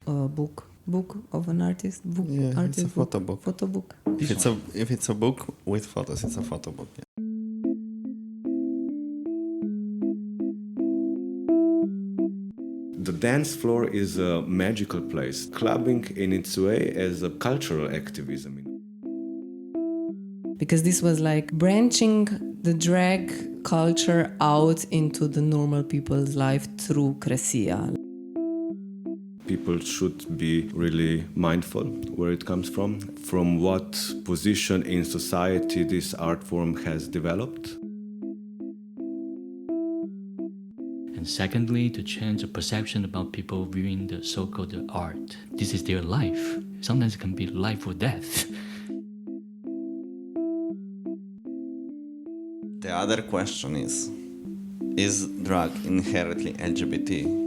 book of an artist. It's a photo book. Photo book. If it's a book with photos, it's a photo book. Yeah. The dance floor is a magical place, clubbing in its way as a cultural activism. Because this was like branching the drag culture out into the normal people's life through Kresija. People should be really mindful where it comes from what position in society this art form has developed. And secondly, to change the perception about people viewing the so-called art. This is their life. Sometimes it can be life or death. The other question is drag inherently LGBT?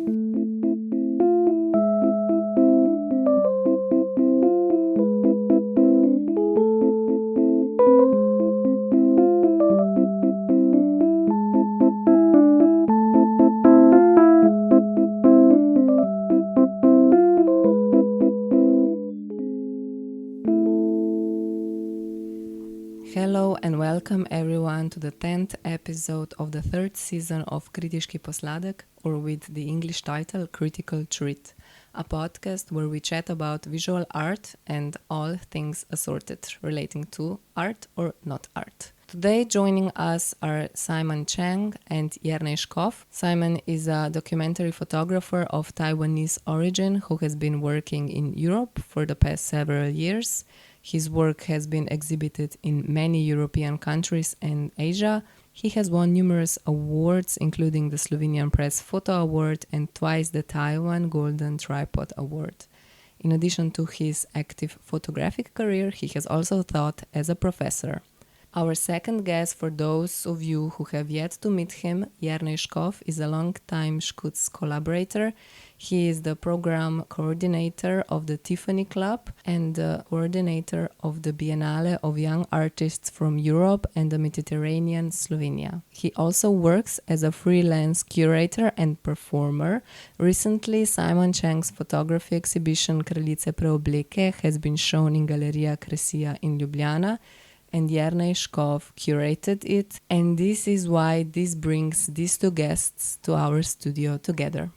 Hello and welcome everyone to the 10th episode of the third season of Kritiški posladek, or with the English title Critical Treat, a podcast where we chat about visual art and all things assorted relating to art or not art. Today joining us are Chang and Jernej Škof. Simon is a documentary photographer of Taiwanese origin who has been working in Europe for the past several years. His work has been exhibited in many European countries and Asia. He has won numerous awards, including the Slovenian Press Photo Award and twice the Taiwan Golden Tripod Award. In addition to his active photographic career, he has also taught as a professor. Our second guest, for those of you who have yet to meet him, Jernej Škof, is a long-time Škuc collaborator. He is the program coordinator of the Tiffany Club and the coordinator of the Biennale of Young Artists from Europe and the Mediterranean, Slovenia. He also works as a freelance curator and performer. Recently, Simon Chang's photography exhibition Kraljice preobleke has been shown in Galleria Kresija in Ljubljana, and Jernej Škof curated it, and this is why this brings these two guests to our studio together.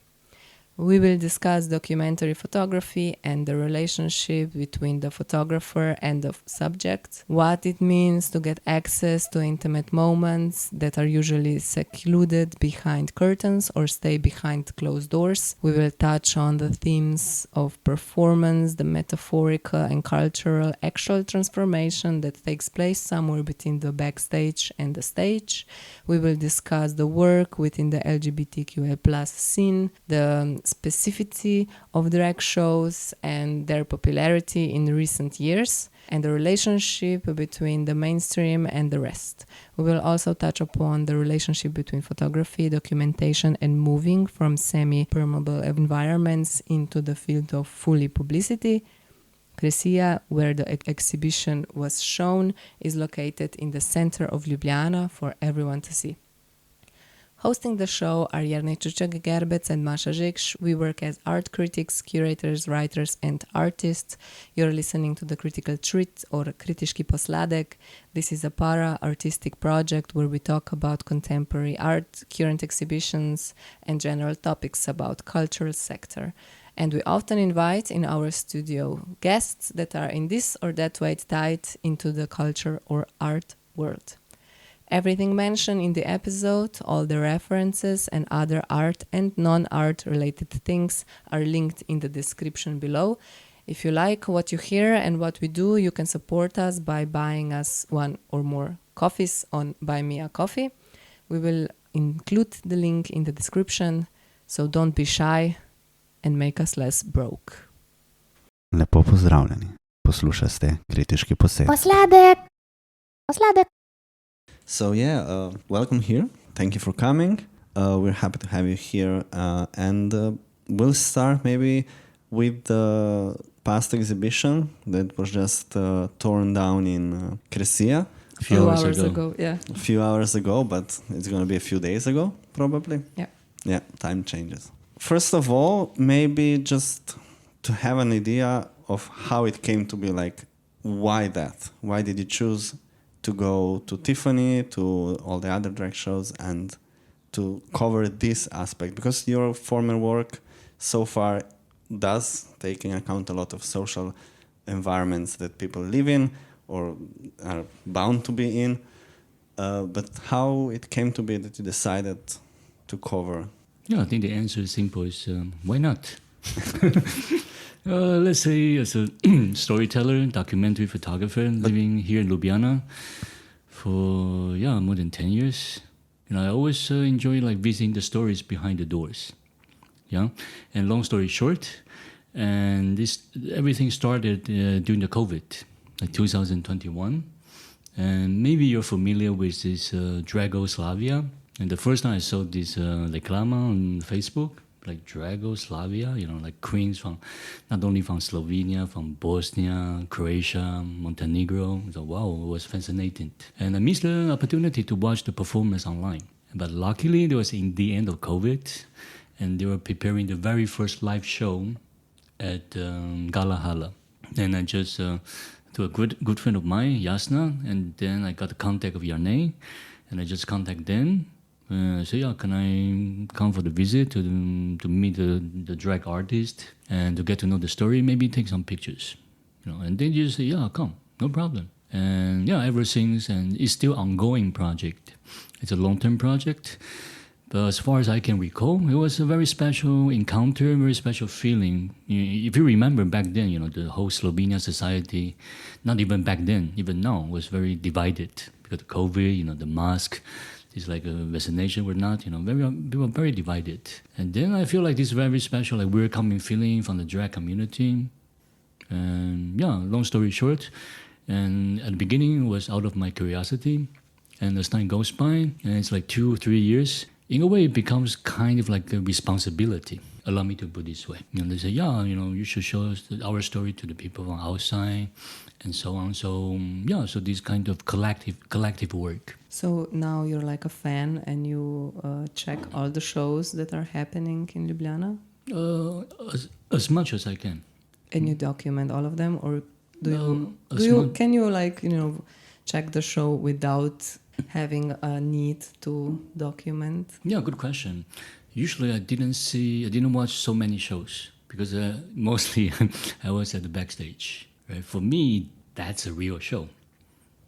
We will discuss documentary photography and the relationship between the photographer and the subject, what it means to get access to intimate moments that are usually secluded behind curtains or stay behind closed doors. We will touch on the themes of performance, the metaphorical and cultural actual transformation that takes place somewhere between the backstage and the stage. We will discuss the work within the LGBTQI+ scene, the specificity of drag shows and their popularity in recent years, and the relationship between the mainstream and the rest. We will also touch upon the relationship between photography, documentation, and moving from semi-permeable environments into the field of fully publicity. Kresija, where the exhibition was shown, is located in the center of Ljubljana for everyone to see. Hosting the show are Jernej and Masha Žekš. We work as art critics, curators, writers, and artists. You're listening to the Critical Treat or Kritiški posladek. This is a para-artistic project where we talk about contemporary art, current exhibitions, and general topics about cultural sector. And we often invite in our studio guests that are in this or that way tied into the culture or art world. Everything mentioned in the episode, all the references and other art and non-art related things are linked in the description below. If you like what you hear and what we do, you can support us by buying us one or more coffees on Buy Me a Coffee. We will include the link in the description, so don't be shy and make us less broke. Lepo pozdravljeni. Poslušate Kritiški posed. Posladek! So welcome here. Thank you for coming. We're happy to have you here. And we'll start maybe with the past exhibition that was just torn down in Kresija. A few hours ago, yeah. A few hours ago, but it's going to be a few days ago, probably. Yeah. Yeah, time changes. First of all, maybe just to have an idea of how it came to be, like, why that? Why did you choose to go to Tiffany, to all the other drag shows, and to cover this aspect? Because your former work so far does take into account a lot of social environments that people live in or are bound to be in. But how it came to be that you decided to cover? Yeah, I think the answer is simple. Is why not? Let's say as a storyteller, documentary photographer, living here in Ljubljana for more than 10 years. I always enjoy like visiting the stories behind the doors. Yeah, and long story short, and everything started during the COVID, like 2021. And maybe you're familiar with this Dragoslavia. And the first time I saw this reclama on Facebook, like Dragoslavia, like queens from not only from Slovenia, from Bosnia, Croatia, Montenegro. So wow, it was fascinating. And I missed the opportunity to watch the performance online. But luckily, it was in the end of COVID, and they were preparing the very first live show at Gala. And I just to a good friend of mine, Jasna, and then I got the contact of Jernej, and I just contact them. So can I come for the visit to meet the drag artist and to get to know the story, maybe take some pictures, And they just say, come, no problem. And ever since, and it's still ongoing project. It's a long-term project. But as far as I can recall, it was a very special encounter, very special feeling. If you remember back then, the whole Slovenia society, not even back then, even now, was very divided because of COVID, the mask, it's like a vaccination or not, we were very divided. And then I feel like this is very special, like we're coming feeling from the drag community. And long story short, and at the beginning it was out of my curiosity. And as time goes by, and it's like 2 or 3 years, in a way, it becomes kind of like a responsibility. Allow me to put it this way. They say, you should show us our story to the people from outside, and so on. So, so this kind of collective work. So now you're like a fan, and you check all the shows that are happening in Ljubljana? As much as I can. And you document all of them, or can you like check the show without having a need to document? Yeah, good question. Usually I didn't watch so many shows because mostly I was at the backstage. Right? For me, that's a real show.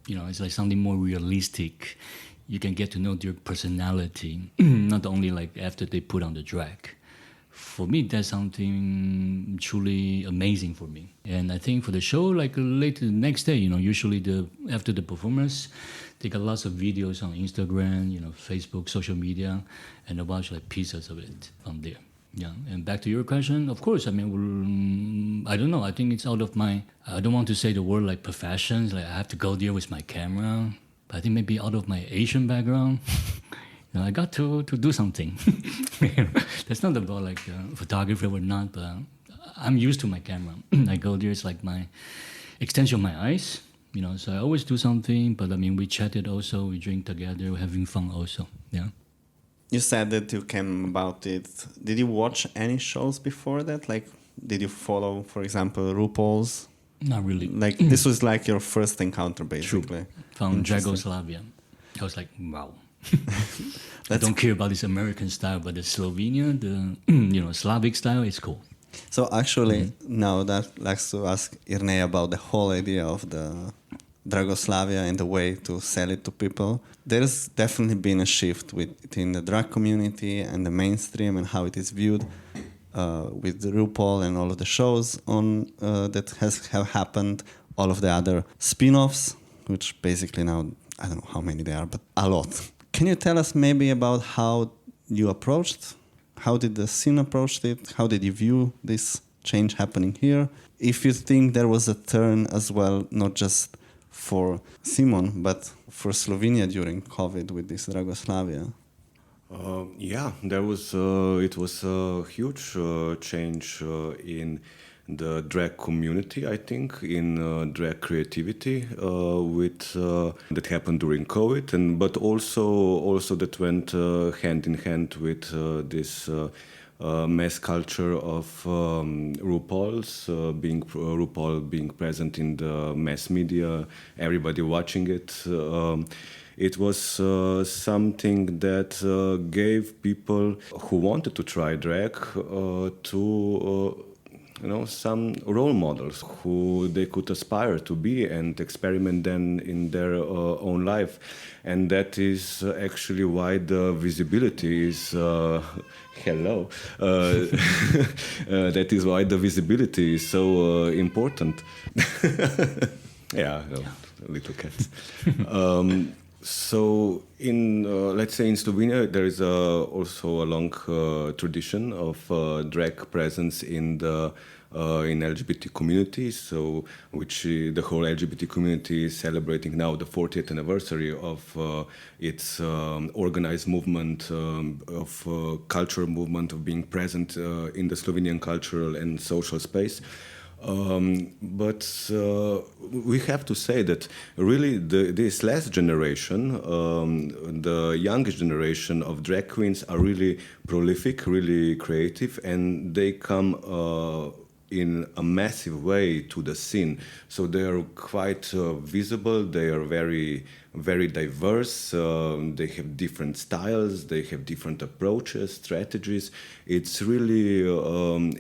It's like something more realistic. You can get to know their personality, not only like after they put on the drag. For me, that's something truly amazing for me. And I think for the show, like later the next day, usually after the performance, they got lots of videos on Instagram, Facebook, social media, and I watch like pieces of it from there. Yeah, and back to your question, of course, I don't know. I think it's out of my, I don't want to say the word like professions, like I have to go there with my camera, but I think maybe out of my Asian background, I got to do something. That's not about like photography or not, but I'm used to my camera. I go there, it's like my extension of my eyes. So I always do something, but we chatted also, we drink together, we're having fun also, yeah. You said that you came about it. Did you watch any shows before that? Like, did you follow, for example, RuPaul's? Not really. Like, this was like your first encounter, basically. True. From Dragoslavia. I was like, wow. I don't care about this American style, but the Slovenia, the Slavic style is cool. So actually, now that likes to ask Jernej about the whole idea of the Dragoslavia and the way to sell it to people. There's definitely been a shift within the drag community and the mainstream and how it is viewed with the RuPaul and all of the shows on that have happened, all of the other spin-offs, which basically now, I don't know how many there are, but a lot. Can you tell us maybe about how you approached? How did the scene approach it? How did you view this change happening here? If you think there was a turn as well, not just for Simon, but for Slovenia during COVID with this Dragoslavia? There was. It was a huge change in the drag community, I think, in drag creativity with that happened during COVID, but also that went hand in hand with this mass culture of RuPaul being present in the mass media, everybody watching it. It was something that gave people who wanted to try drag some role models who they could aspire to be and experiment then in their own life. And that is actually why the visibility is that is why the visibility is so important. Yeah, little cats. So in let's say in Slovenia there is also a long tradition of drag presence in the in LGBT community. So which the whole LGBT community is celebrating now the 40th anniversary of its organized movement of cultural movement of being present in the Slovenian cultural and social space. But we have to say that really this last generation, the youngest generation of drag queens are really prolific, really creative, and they come in a massive way to the scene. So they are quite visible, they are very, very diverse, they have different styles, they have different approaches, strategies. It's really,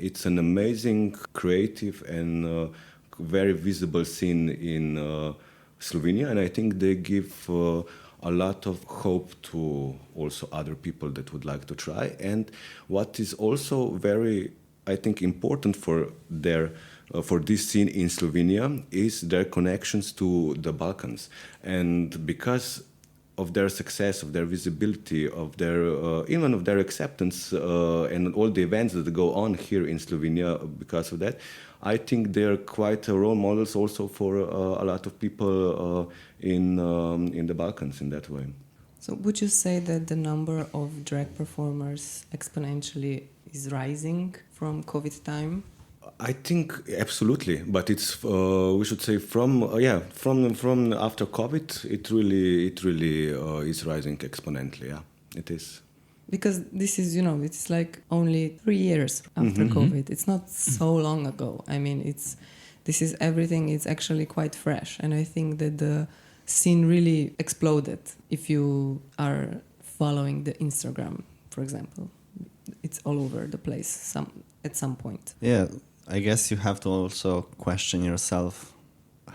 it's an amazing, creative and very visible scene in Slovenia, and I think they give a lot of hope to also other people that would like to try. And what is also very, I think, important for this scene in Slovenia is their connections to the Balkans. And because of their success, of their visibility, of their even of their acceptance and all the events that go on here in Slovenia because of that, I think they're quite role models also for a lot of people in the Balkans in that way. So would you say that the number of drag performers exponentially is rising from COVID time? I think absolutely, but it's we should say from after COVID, it really is rising exponentially. Yeah, it is. Because this is, it's like only 3 years after COVID. It's not so long ago. I mean, everything is actually quite fresh, and I think that the scene really exploded. If you are following the Instagram, for example, it's all over the place at some point. Yeah, I guess you have to also question yourself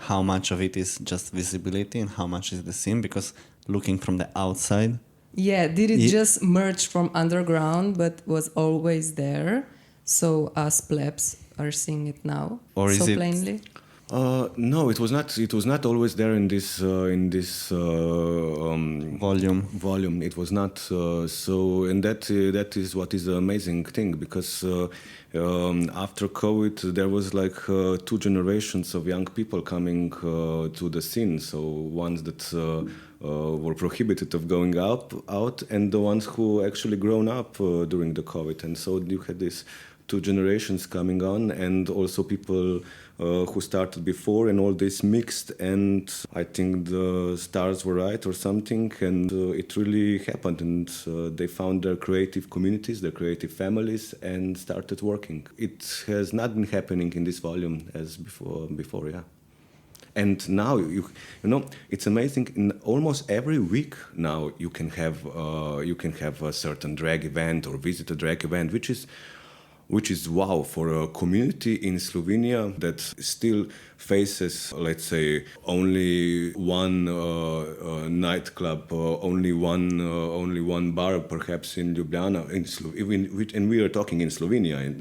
how much of it is just visibility and how much is the scene, because looking from the outside. Yeah, did it just merge from underground but was always there? So us plebs are seeing it now, or so is it plainly? No, it was not. It was not always there in this volume. It was not so, and that is what is the amazing thing, because after COVID there was like 2 generations of young people coming to the scene. So ones that were prohibited of going out, and the ones who actually grown up during the COVID, and so you had these 2 generations coming on, and also people who started before, and all this mixed, and I think the stars were right or something, and it really happened, and they found their creative communities, their creative families, and started working. It has not been happening in this volume as before, yeah. And now you know it's amazing. In almost every week now you can have a certain drag event or visit a drag event, which is wow for a community in Slovenia that still faces, let's say, only one nightclub, only one bar, perhaps in Ljubljana, and we are talking in Slovenia, in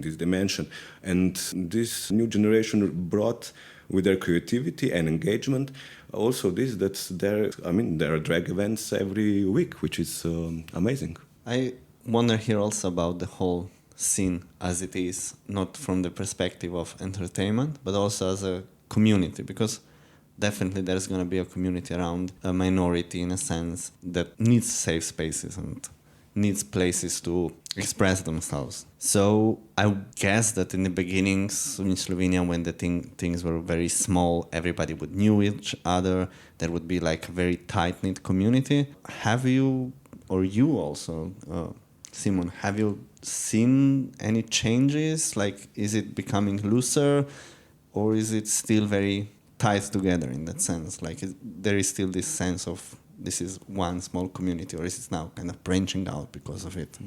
this dimension. And this new generation brought, with their creativity and engagement, also there are drag events every week, which is amazing. I wonder here also about the whole scene as it is, not from the perspective of entertainment, but also as a community, because definitely there's going to be a community around a minority, in a sense, that needs safe spaces and needs places to express themselves. So I guess that in the beginnings in Slovenia, when the things were very small, everybody would knew each other, there would be like a very tight-knit community. Have you, or you also, Simon, have you seen any changes? Like, is it becoming looser, or is it still very tied together in that sense? Like, there is still this sense of this is one small community, or is it now kind of branching out because of it?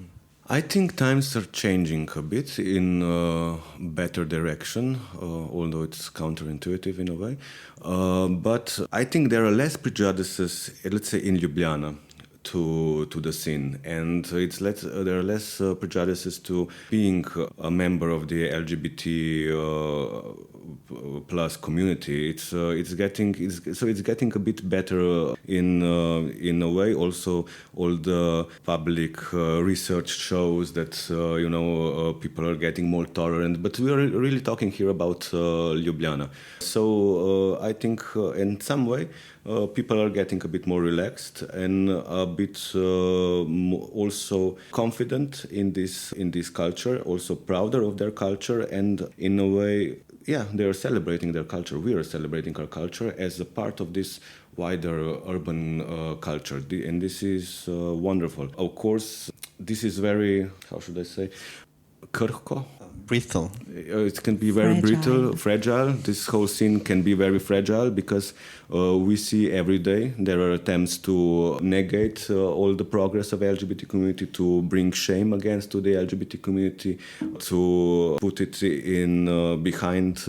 I think times are changing a bit in a better direction, although it's counterintuitive in a way. But I think there are less prejudices, let's say, in Ljubljana to the scene, and there are less prejudices to being a member of the LGBT plus community. It's getting a bit better in a way. Also, all the public research shows that people are getting more tolerant. But we are really talking here about Ljubljana. So I think in some way people are getting a bit more relaxed and a bit also confident in this culture, also prouder of their culture, and in a way, they are celebrating their culture. We are celebrating our culture as a part of this wider urban culture, and this is wonderful. Of course, this is very, how should I say, krhko. Brittle. It can be very brittle, fragile. This whole scene can be very fragile because we see every day there are attempts to negate all the progress of the LGBT community, to bring shame against to the LGBT community, to put it in behind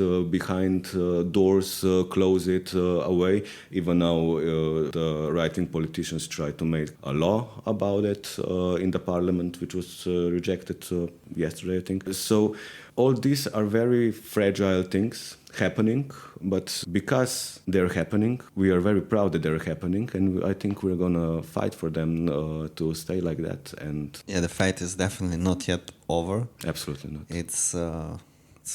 doors, close it away. Even now, the right-wing politicians try to make a law about it in the parliament, which was rejected yesterday, I think. So all these are very fragile things happening, but because they're happening, we are very proud that they're happening, and I think we're gonna fight for them to stay like that. And the fight is definitely not yet over. Absolutely not. It's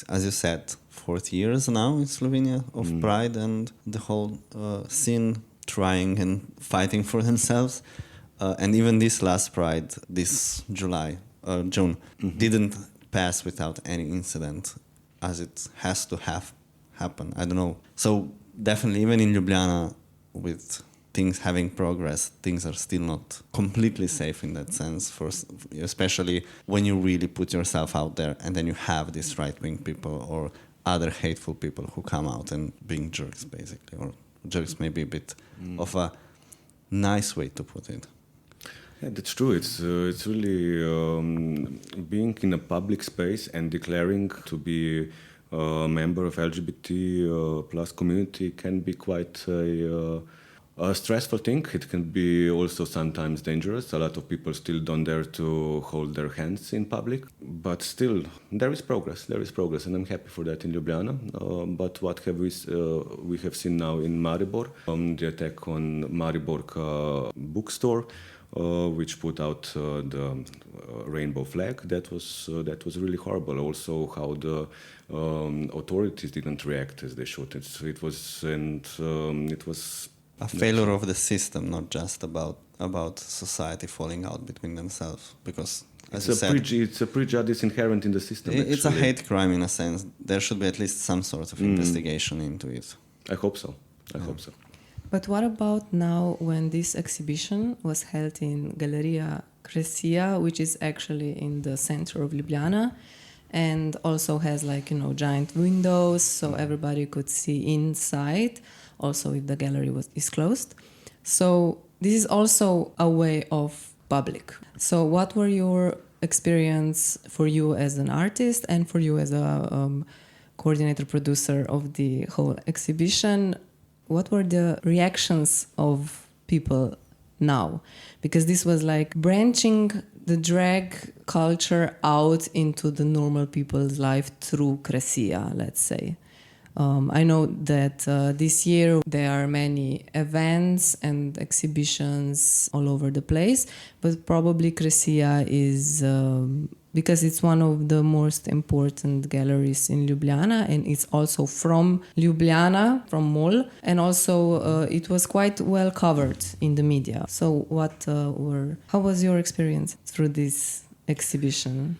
as you said, 40 years now in Slovenia of pride, and the whole scene trying and fighting for themselves. And even this last pride, this June, didn't pass without any incident, as it has to have happen. I don't know. So definitely, even in Ljubljana, with things having progress, things are still not completely safe in that sense. Especially when you really put yourself out there, and then you have these right-wing people or other hateful people who come out and being jerks, basically, or jerks may be a bit of a nice way to put it. Yeah, that's true. It's really being in a public space and declaring to be a member of LGBT plus community can be quite a stressful thing. It can be also sometimes dangerous. A lot of people still don't dare to hold their hands in public. But still, there is progress. And I'm happy for that in Ljubljana. But what have we have seen now in Maribor, the attack on Mariborka bookstore, which put out the rainbow flag. That was really horrible. Also, how the authorities didn't react as they should. It was a failure of the system, not just about society falling out between themselves. Because as you said, it's a prejudice inherent in the system. It's a hate crime in a sense. There should be at least some sort of investigation into it. I hope so. But what about now when this exhibition was held in Galleria Kresija, which is actually in the center of Ljubljana, and also has giant windows so everybody could see inside, also if the gallery is closed. So this is also a way of public. So what were your experience for you as an artist and for you as a coordinator producer of the whole exhibition? What were the reactions of people now? Because this was branching the drag culture out into the normal people's life through Kresija, let's say. I know that this year there are many events and exhibitions all over the place, but probably Kresija is because it's one of the most important galleries in Ljubljana, and it's also from Ljubljana, from Mol, and also it was quite well covered in the media. So how was your experience through this exhibition?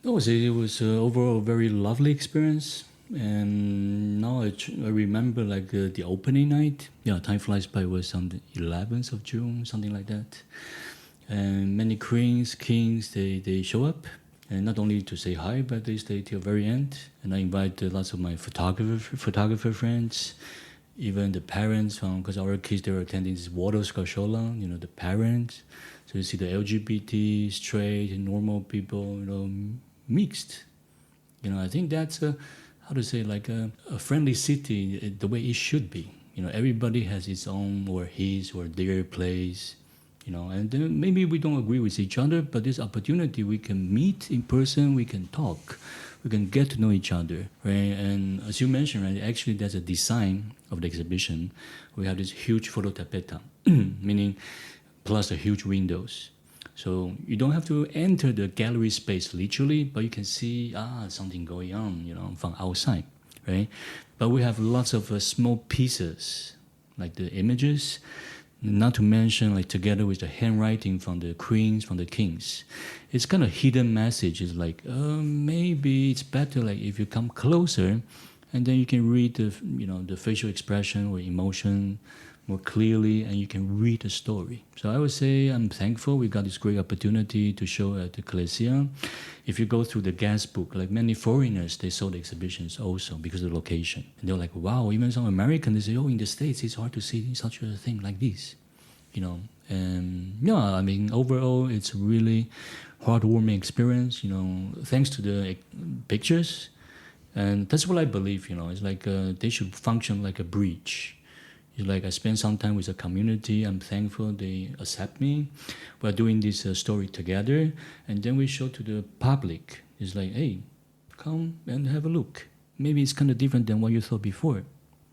I would say it was overall a very lovely experience. And now I remember the opening night. Yeah, time flies by. It was on the 11th of June, something like that. And many queens, kings, they show up. And not only to say hi, but they stay till very end. And I invite lots of my photographer friends, even the parents, because our kids, they were attending this water skola, the parents. So you see the LGBT, straight, normal people, mixed. I think that's a friendly city, the way it should be. Everybody has its own or his or their place. And then maybe we don't agree with each other, but this opportunity we can meet in person, we can talk, we can get to know each other, right? And as you mentioned, right, actually there's a design of the exhibition. We have this huge photo tapeta, meaning plus the huge windows. So you don't have to enter the gallery space literally, but you can see something going on, from outside, right? But we have lots of small pieces, like the images. Not to mention, like together with the handwriting from the queens, from the kings, it's kind of hidden message. It's like maybe it's better like if you come closer, and then you can read the facial expression or emotion more clearly, and you can read the story. So I would say I'm thankful we got this great opportunity to show at the Kresija. If you go through the guest book, like many foreigners, they saw the exhibitions also because of the location. And they're like, wow, even some Americans, they say, oh, in the States, it's hard to see such a thing like this. And I mean, overall, it's a really heartwarming experience, thanks to the pictures. And that's what I believe, it's like they should function like a bridge. It's like I spend some time with the community. I'm thankful they accept me. We're doing this story together, and then we show to the public. It's like, hey, come and have a look. Maybe it's kind of different than what you thought before.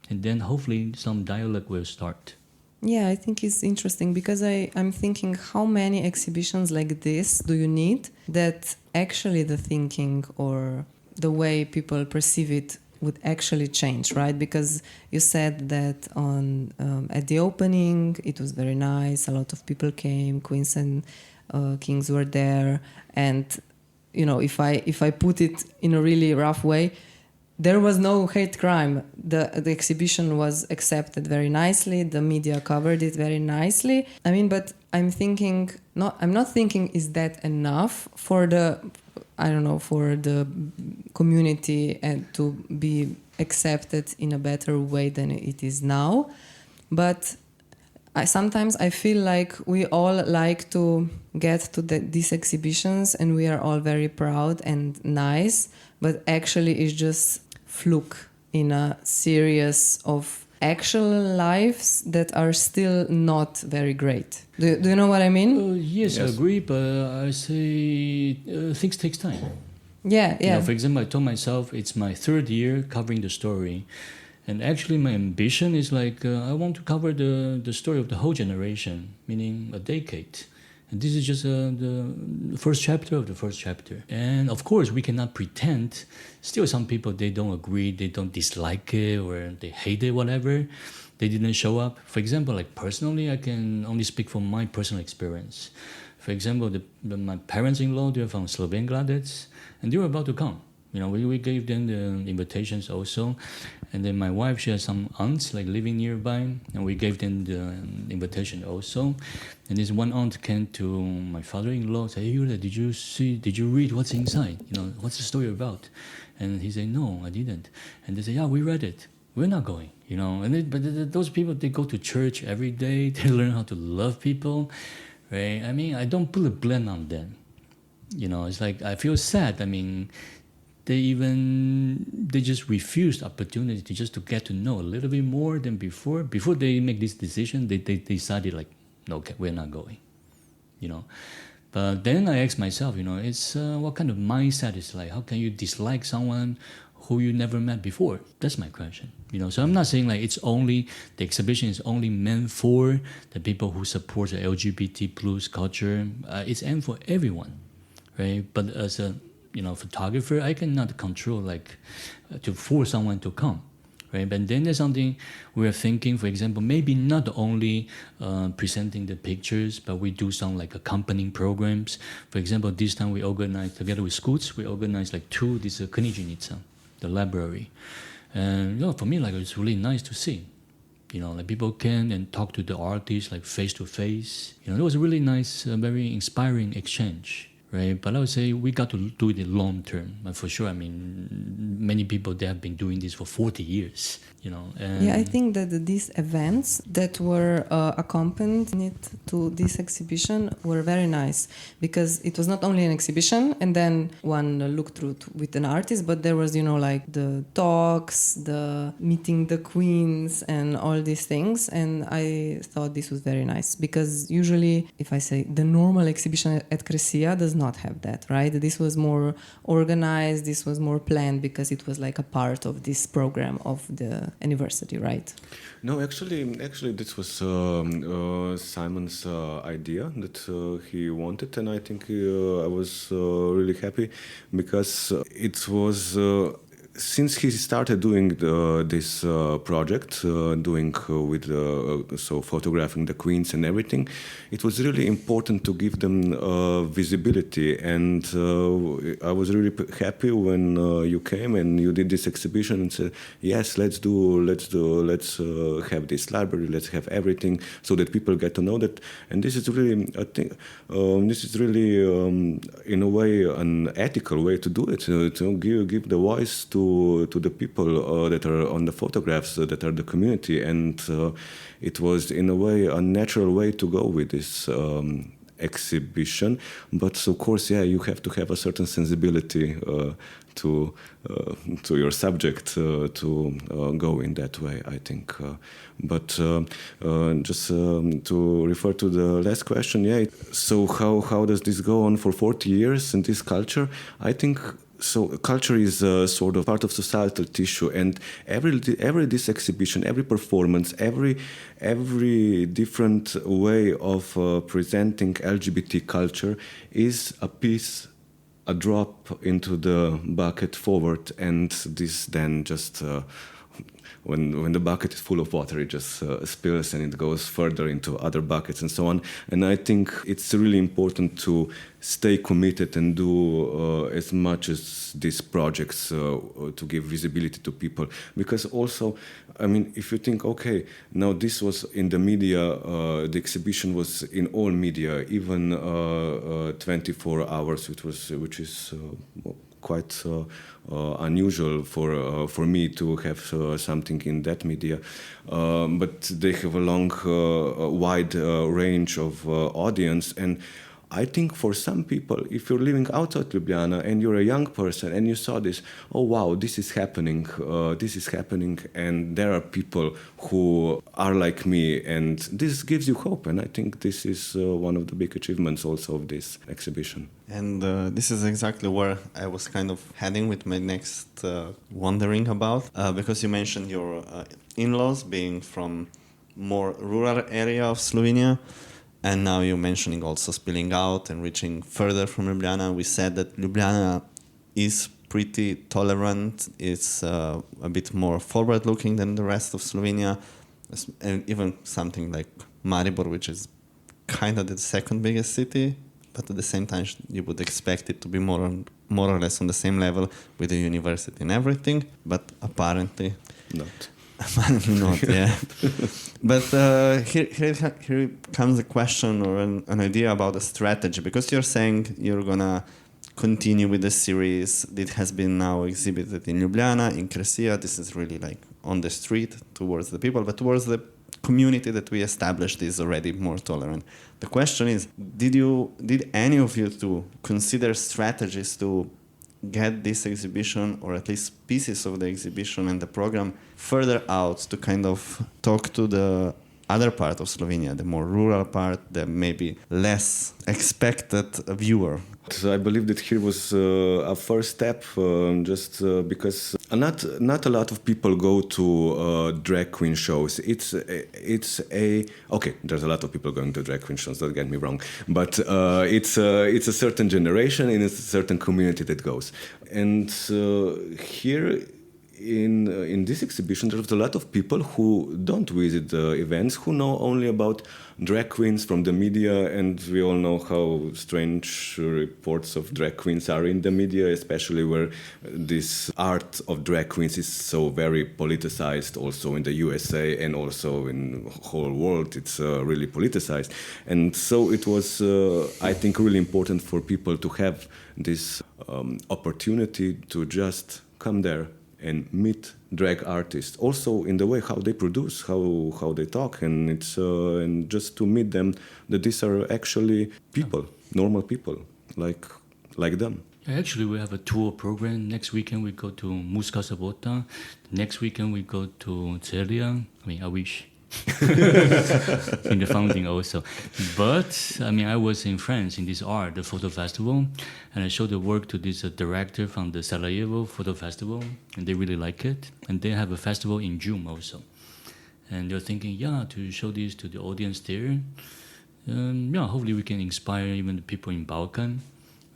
And then hopefully some dialogue will start. Yeah, I think it's interesting because I'm thinking how many exhibitions like this do you need that actually the thinking or the way people perceive it would actually change, right? Because you said that at the opening it was very nice, a lot of people came, queens and kings were there, and if I put it in a really rough way, there was no hate crime. The exhibition was accepted very nicely, the media covered it very nicely. I mean, but I'm not thinking is that enough for the community and to be accepted in a better way than it is now. But sometimes I feel like we all like to get to these exhibitions and we are all very proud and nice, but actually it's just fluke in a series of actual lives that are still not very great. Do you know what I mean? Yes, I agree, but I say things takes time. Yeah. For example, I told myself it's my third year covering the story. And actually my ambition is like I want to cover the story of the whole generation, meaning a decade. And this is just the first chapter of the first chapter. And of course, we cannot pretend. Still, some people, they don't agree, they don't dislike it, or they hate it, whatever. They didn't show up. For example, like personally, I can only speak from my personal experience. For example, my parents-in-law, they're from Slovenia, and they were about to come. We gave them the invitations also. And then my wife, she has some aunts like living nearby, and we gave them the invitation also. And this one aunt came to my father-in-law, said, "Hey, Yura, did you read what's inside? What's the story about?" And he said, "No, I didn't." And they said, "Yeah, we read it. We're not going." But those people, they go to church every day. They learn how to love people, right? I mean, I don't put a blame on them. It's like I feel sad. I mean, they just refused opportunity just to get to know a little bit more than before. Before they make this decision, they decided like, no, okay, we're not going, But then I asked myself, it's what kind of mindset is like? How can you dislike someone who you never met before? That's my question, So I'm not saying like the exhibition is only meant for the people who support the LGBT plus culture. It's aimed for everyone, right? But as a photographer, I cannot control to force someone to come, right? But then there's something we are thinking, for example, maybe not only presenting the pictures, but we do some like accompanying programs. For example, this time we organized together with Škuc, we organized like this Knjižnica, the library. And for me, like it's really nice to see. Like people can and talk to the artists like face to face. It was a really nice, very inspiring exchange. right? But I would say we got to do it long term. But for sure, I mean, many people, they have been doing this for 40 years, you know. And Yeah, I think that these events that were accompanied to this exhibition were very nice, because it was not only an exhibition and then one looked through with an artist, but there was, you know, like the talks, the meeting the queens and all these things. And I thought this was very nice, because usually, if I say, the normal exhibition at Kresija does not have that, right? This was more organized, this was more planned, because it was like a part of this program of the university, right? No, actually, this was Simon's idea that he wanted, and I think I was really happy, because it was since he started doing this project, with so photographing the queens and everything. It was really important to give them visibility, and I was really happy when you came and you did this exhibition and said, yes, let's have this library, let's have everything, so that people get to know that. And this is really, I think, in a way an ethical way to do it, to give the voice to the people that are on the photographs, that are the community, and it was in a way a natural way to go with this exhibition. But of course, yeah, you have to have a certain sensibility to your subject to go in that way, I think. But just to refer to the last question, yeah. So how does this go on for 40 years in this culture? I think. So culture is sort of part of societal tissue, and every this exhibition, every performance, every different way of presenting LGBT culture is a piece, a drop into the bucket forward, and this then just when the bucket is full of water, it just spills and it goes further into other buckets and so on. And I think it's really important to stay committed and do as much as these projects to give visibility to people. Because also, I mean, if you think, okay, now this was in the media, the exhibition was in all media, even 24 hours, which is quite unusual for me to have something in that media, but they have a long, wide range of audience. And I think for some people, if you're living outside Ljubljana and you're a young person and you saw this, oh wow, this is happening, and there are people who are like me, and this gives you hope. And I think this is one of the big achievements also of this exhibition. And this is exactly where I was kind of heading with my next wondering about, because you mentioned your in-laws being from more rural area of Slovenia. And now you're mentioning also spilling out and reaching further from Ljubljana. We said that Ljubljana is pretty tolerant. It's a bit more forward-looking than the rest of Slovenia. And even something like Maribor, which is kind of the second biggest city, but at the same time you would expect it to be more or less on the same level with the university and everything, but apparently not. Apparently not, yeah. But here comes a question or an idea about a strategy, because you're saying you're gonna continue with the series that has been now exhibited in Ljubljana, in Kresija. This is really like on the street towards the people, but towards the community that we established is already more tolerant. The question is, did any of you to consider strategies to get this exhibition, or at least pieces of the exhibition and the program, further out to kind of talk to the other part of Slovenia, the more rural part, the maybe less expected viewer? So I believe that here was a first step, just because not a lot of people go to drag queen shows. It's okay. There's a lot of people going to drag queen shows. Don't get me wrong, but it's a certain generation and it's a certain community that goes. And here in this exhibition, there's a lot of people who don't visit the events, who know only about drag queens from the media, and we all know how strange reports of drag queens are in the media, especially where this art of drag queens is so very politicized, also in the USA and also in the whole world. It's really politicized. And so it was, I think, really important for people to have this opportunity to just come there and meet drag artists, also in the way how they produce, how they talk, and it's and just to meet them that these are actually people, normal people like them. Yeah, actually, we have a tour program. Next weekend we go to Musca Sobota. Next weekend we go to Celia. I mean, I wish. In the founding also. But, I mean, I was in France in this art, the photo festival, and I showed the work to this director from the Sarajevo Photo Festival, and they really like it. And they have a festival in June also. And they're thinking, to show this to the audience there, hopefully we can inspire even the people in Balkan.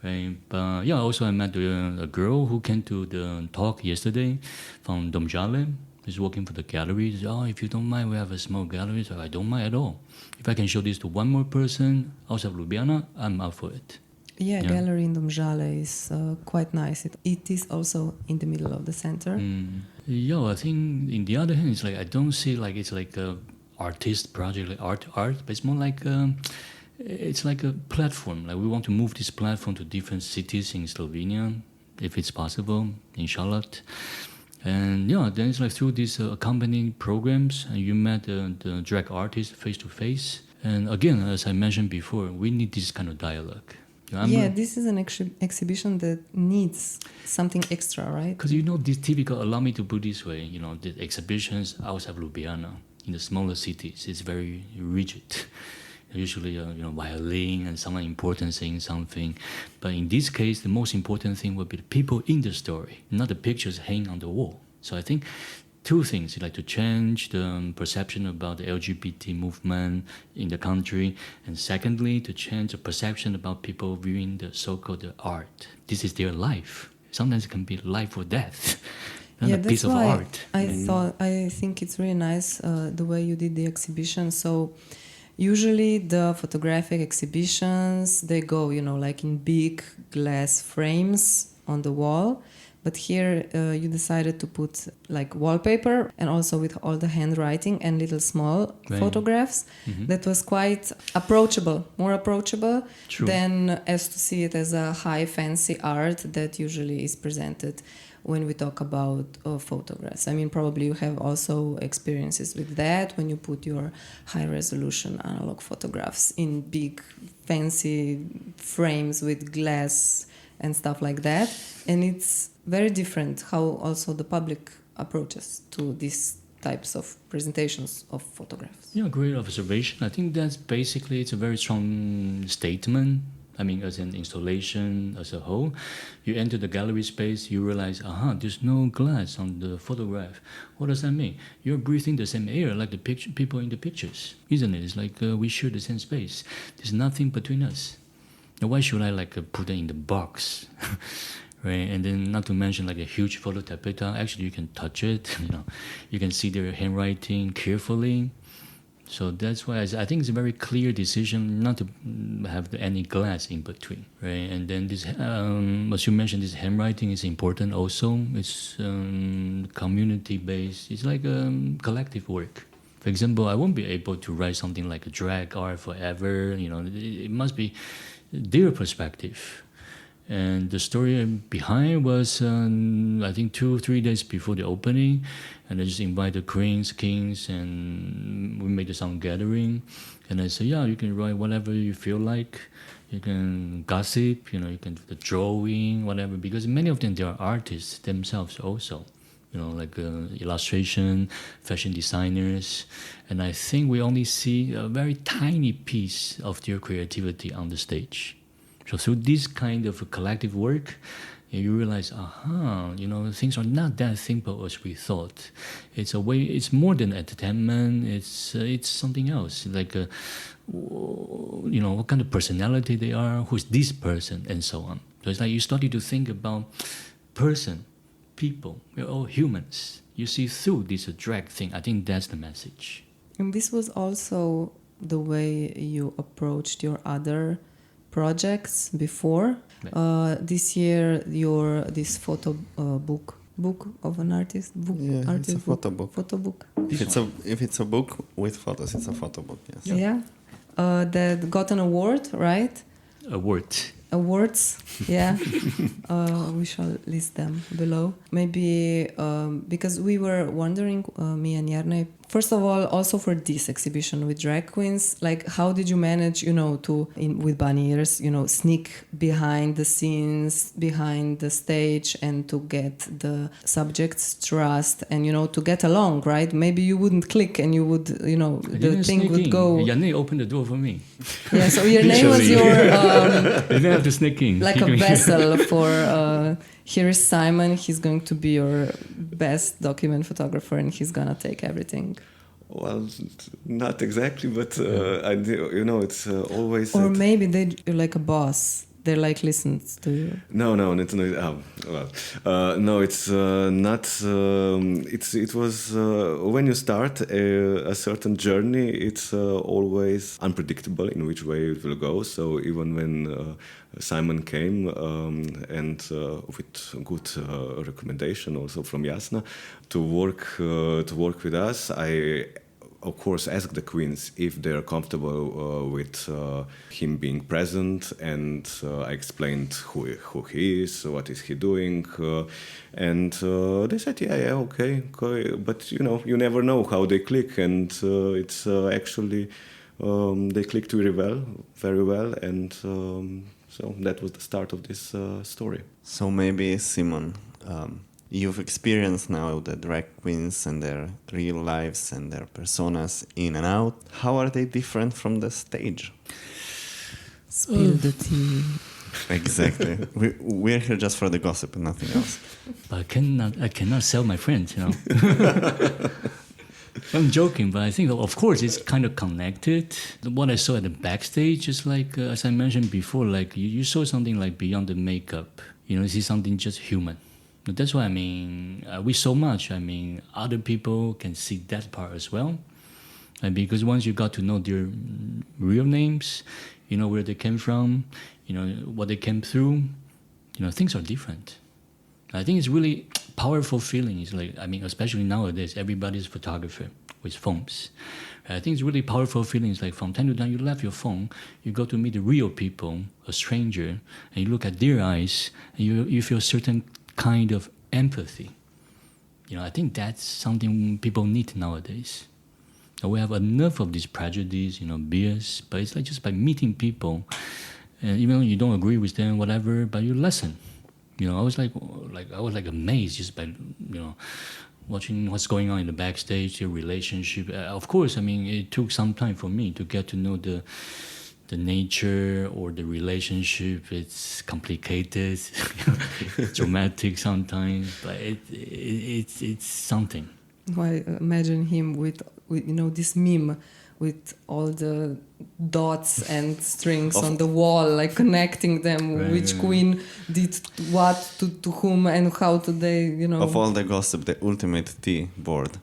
Right? But, also I met a girl who came to the talk yesterday from Domžale. He's working for the gallery. He said, if you don't mind, we have a small gallery. So I don't mind at all. If I can show this to one more person outside of Ljubljana, I'm up for it. Yeah, gallery in Domžale is quite nice. It is also in the middle of the center. Yeah, I think in the other hand, it's like I don't see like it's like a artist project, like art, but it's more like it's like a platform. Like we want to move this platform to different cities in Slovenia, if it's possible, inshallah. And then it's like through these accompanying programs, and you met the drag artists face to face. And again, as I mentioned before, we need this kind of dialogue. This is an exhibition that needs something extra, right? Because this typical, allow me to put it this way, the exhibitions outside of Ljubljana, in the smaller cities, it's very rigid. Usually, violin and someone important saying something. But in this case, the most important thing would be the people in the story, not the pictures hanging on the wall. So I think two things, like to change the perception about the LGBT movement in the country, and secondly, to change the perception about people viewing the so-called art. This is their life. Sometimes it can be life or death. Not a piece of art. I think it's really nice the way you did the exhibition. So usually the photographic exhibitions, they go, like in big glass frames on the wall. But here you decided to put like wallpaper and also with all the handwriting and little small photographs. Mm-hmm. That was quite approachable, more approachable than as to see it as a high fancy art that usually is presented when we talk about photographs. I mean, probably you have also experiences with that when you put your high-resolution analog photographs in big, fancy frames with glass and stuff like that. And it's very different how also the public approaches to these types of presentations of photographs. Yeah, great observation. I think that's basically, it's a very strong statement. I mean, as an installation as a whole, you enter the gallery space, you realize, there's no glass on the photograph. What does that mean? You're breathing the same air like the people in the pictures, isn't it? It's like we share the same space. There's nothing between us. Now, why should I put it in the box? Right? And then not to mention like a huge photo tapeta. Actually, you can touch it. You can see their handwriting carefully. So that's why I think it's a very clear decision not to have any glass in between, right? And then this, as you mentioned, this handwriting is important also. It's community-based. It's like collective work. For example, I won't be able to write something like a drag art forever. It must be their perspective. And the story behind was, I think, 2-3 days before the opening. And I just invited queens, kings, and we made a sound gathering. And I said, you can write whatever you feel like. You can gossip, you can do the drawing, whatever. Because many of them, they are artists themselves also. Like illustration, fashion designers. And I think we only see a very tiny piece of their creativity on the stage. So through this kind of collective work, you realize, things are not that simple as we thought. It's a way. It's more than entertainment. It's something else. Like, what kind of personality they are, who's this person, and so on. So it's like you started to think about people. We're all humans. You see through this drag thing. I think that's the message. And this was also the way you approached your other projects before. This year, this photo book of an artist. It's a photo book. Photo book. If it's a book with photos, it's a photo book. Yes. Yeah. That got an award, right? Awards, yeah. We shall list them below. Maybe because we were wondering, me and Jernej, first of all, also for this exhibition with drag queens, like how did you manage, with bunny ears, sneak behind the scenes, behind the stage, and to get the subjects' trust and, to get along, right? Maybe you wouldn't click and you would, the thing would go. Jernej opened the door for me. Yeah, so Jernej was your... You didn't have to sneak in. Like a vessel for here is Simon. He's going to be your best document photographer, and he's gonna take everything. Well, not exactly, but it's always. Or maybe you're like a boss. They're like listens to you. No, it's not. No, it's not. It was when you start a certain journey, it's always unpredictable in which way it will go. So even when Simon came and with good recommendation also from Jasna to work with us, I of course ask the queens if they're comfortable with him being present, and I explained who he is, what is he doing, and they said yeah, okay, but you never know how they click, and it's actually they clicked very well, and so that was the start of this story. So maybe, Simon, you've experienced now the drag queens and their real lives and their personas in and out. How are they different from the stage? Spill the tea. Exactly. We're here just for the gossip and nothing else. But I cannot sell my friends, I'm joking, but I think, of course, it's kind of connected. What I saw at the backstage is like, as I mentioned before, like you saw something like beyond the makeup. You see something just human. That's why, we so much. Other people can see that part as well. And because once you got to know their real names, where they came from, what they came through, things are different. I think it's really powerful feeling. It's like, especially nowadays, everybody's a photographer with phones. I think it's really powerful feelings. Like from time to time, you left your phone, you go to meet the real people, a stranger, and you look at their eyes, and you feel certain kind of empathy. I think that's something people need nowadays. We have enough of these prejudices, BS, but it's like just by meeting people, and even though you don't agree with them, whatever, but you listen. I was like amazed just by, watching what's going on in the backstage, your relationship. Of course, it took some time for me to get to know the nature or the relationship. It's complicated, dramatic sometimes, but it's something. I imagine him with this meme with all the dots and strings on the wall, like connecting them, right, which queen did what to whom and how to they, Of all the gossip, the ultimate tea board.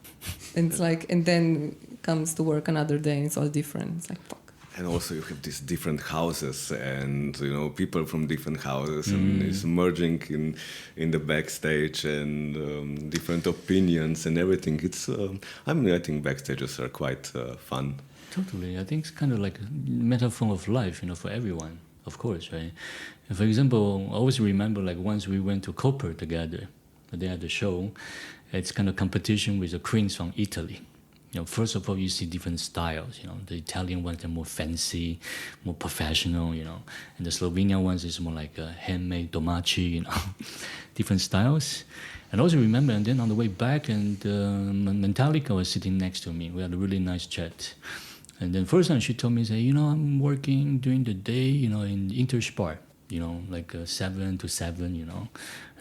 And it's like, and then comes to work another day and it's all different. It's like, fuck. And also you have these different houses and, people from different houses and it's merging in the backstage and different opinions and everything. It's, I think backstages are quite fun. Totally. I think it's kind of like a metaphor of life, for everyone, of course, right? And for example, I always remember like once we went to Copper together, they had a show. It's kind of competition with the queens from Italy. First of all, you see different styles. The Italian ones are more fancy, more professional. And the Slovenian ones is more like handmade, domaci. Different styles. And also remember, and then on the way back, and Metallica was sitting next to me. We had a really nice chat. And then first time she told me, say, I'm working during the day, in Interspar. Like 7 to 7. And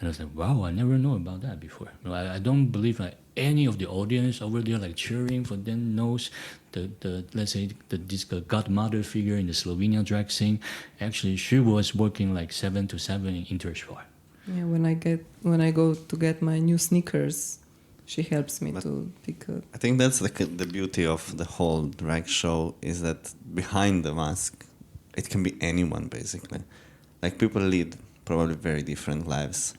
I was like, wow, I never know about that before. I don't believe like any of the audience over there like cheering for them knows the let's say this godmother figure in the Slovenian drag scene. Actually, she was working like 7 to 7 in Interspar. Yeah, when I go to get my new sneakers, she helps me to pick a... I think that's the beauty of the whole drag show is that behind the mask, it can be anyone basically. Like people lead probably very different lives,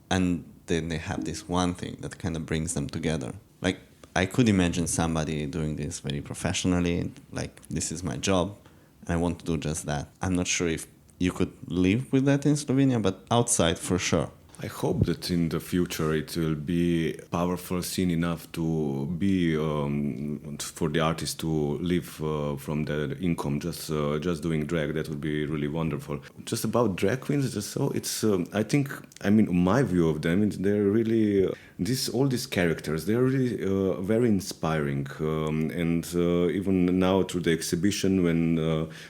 and then they have this one thing that kind of brings them together. Like I could imagine somebody doing this very professionally, like this is my job, and I want to do just that. I'm not sure if you could live with that in Slovenia, but outside for sure. I hope that in the future it will be powerful scene enough to be for the artist to live from their income just doing drag. That would be really wonderful. Just about drag queens, I think my view of them, they're really all these characters. They're really very inspiring, and even now through the exhibition when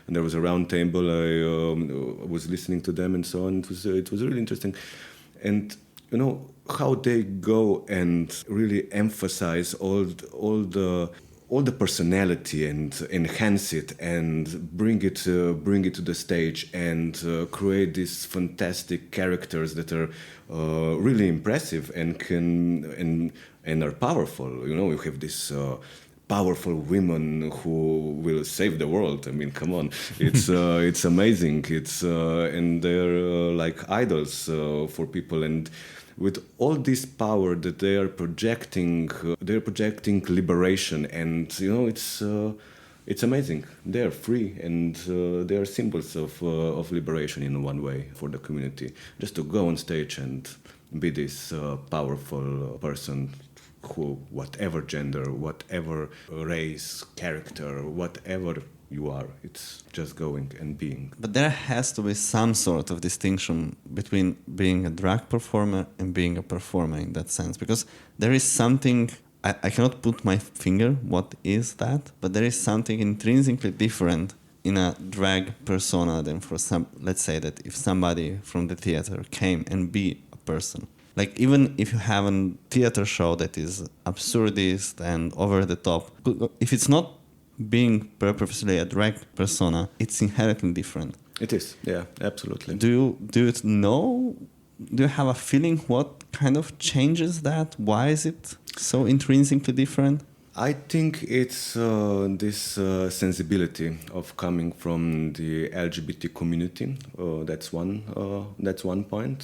there was a round table, I was listening to them and so on. It was really interesting. And you know how they go and really emphasize all the personality and enhance it and bring it to the stage and create these fantastic characters that are really impressive and are powerful. You know, you have this. Powerful women who will save the world. I mean, come on, it's amazing. And they're like idols for people. And with all this power that they're projecting liberation. And you know, it's amazing. They're free and they're symbols of liberation in one way for the community. Just to go on stage and be this powerful person. Who, whatever gender, whatever race, character, whatever you are, it's just going and being. But there has to be some sort of distinction between being a drag performer and being a performer in that sense, because there is something, I cannot put my finger what is that, but there is something intrinsically different in a drag persona than for some, let's say that if somebody from the theater came and be a person. Like even if you have a theater show that is absurdist and over the top, if it's not being purposely a drag persona, it's inherently different. It is, yeah, absolutely. Do you know? Do you have a feeling what kind of changes that? Why is it so intrinsically different? I think it's this sensibility of coming from the LGBT community. That's one point.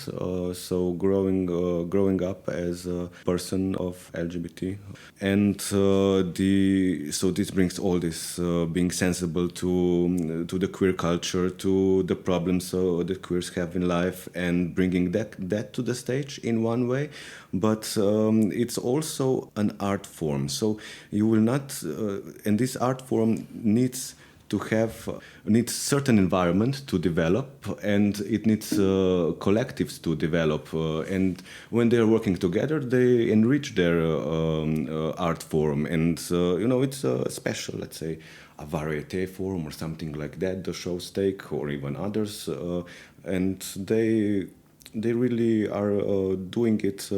So growing up as a person of LGBT, and so this brings all this being sensible to the queer culture, to the problems that queers have in life, and bringing that to the stage in one way. But it's also an art form. So you will not, and this art form needs certain environment to develop, and it needs collectives to develop. And when they are working together, they enrich their art form. And it's a special, let's say, a variety form or something like that. The shows take, or even others, and they really are doing it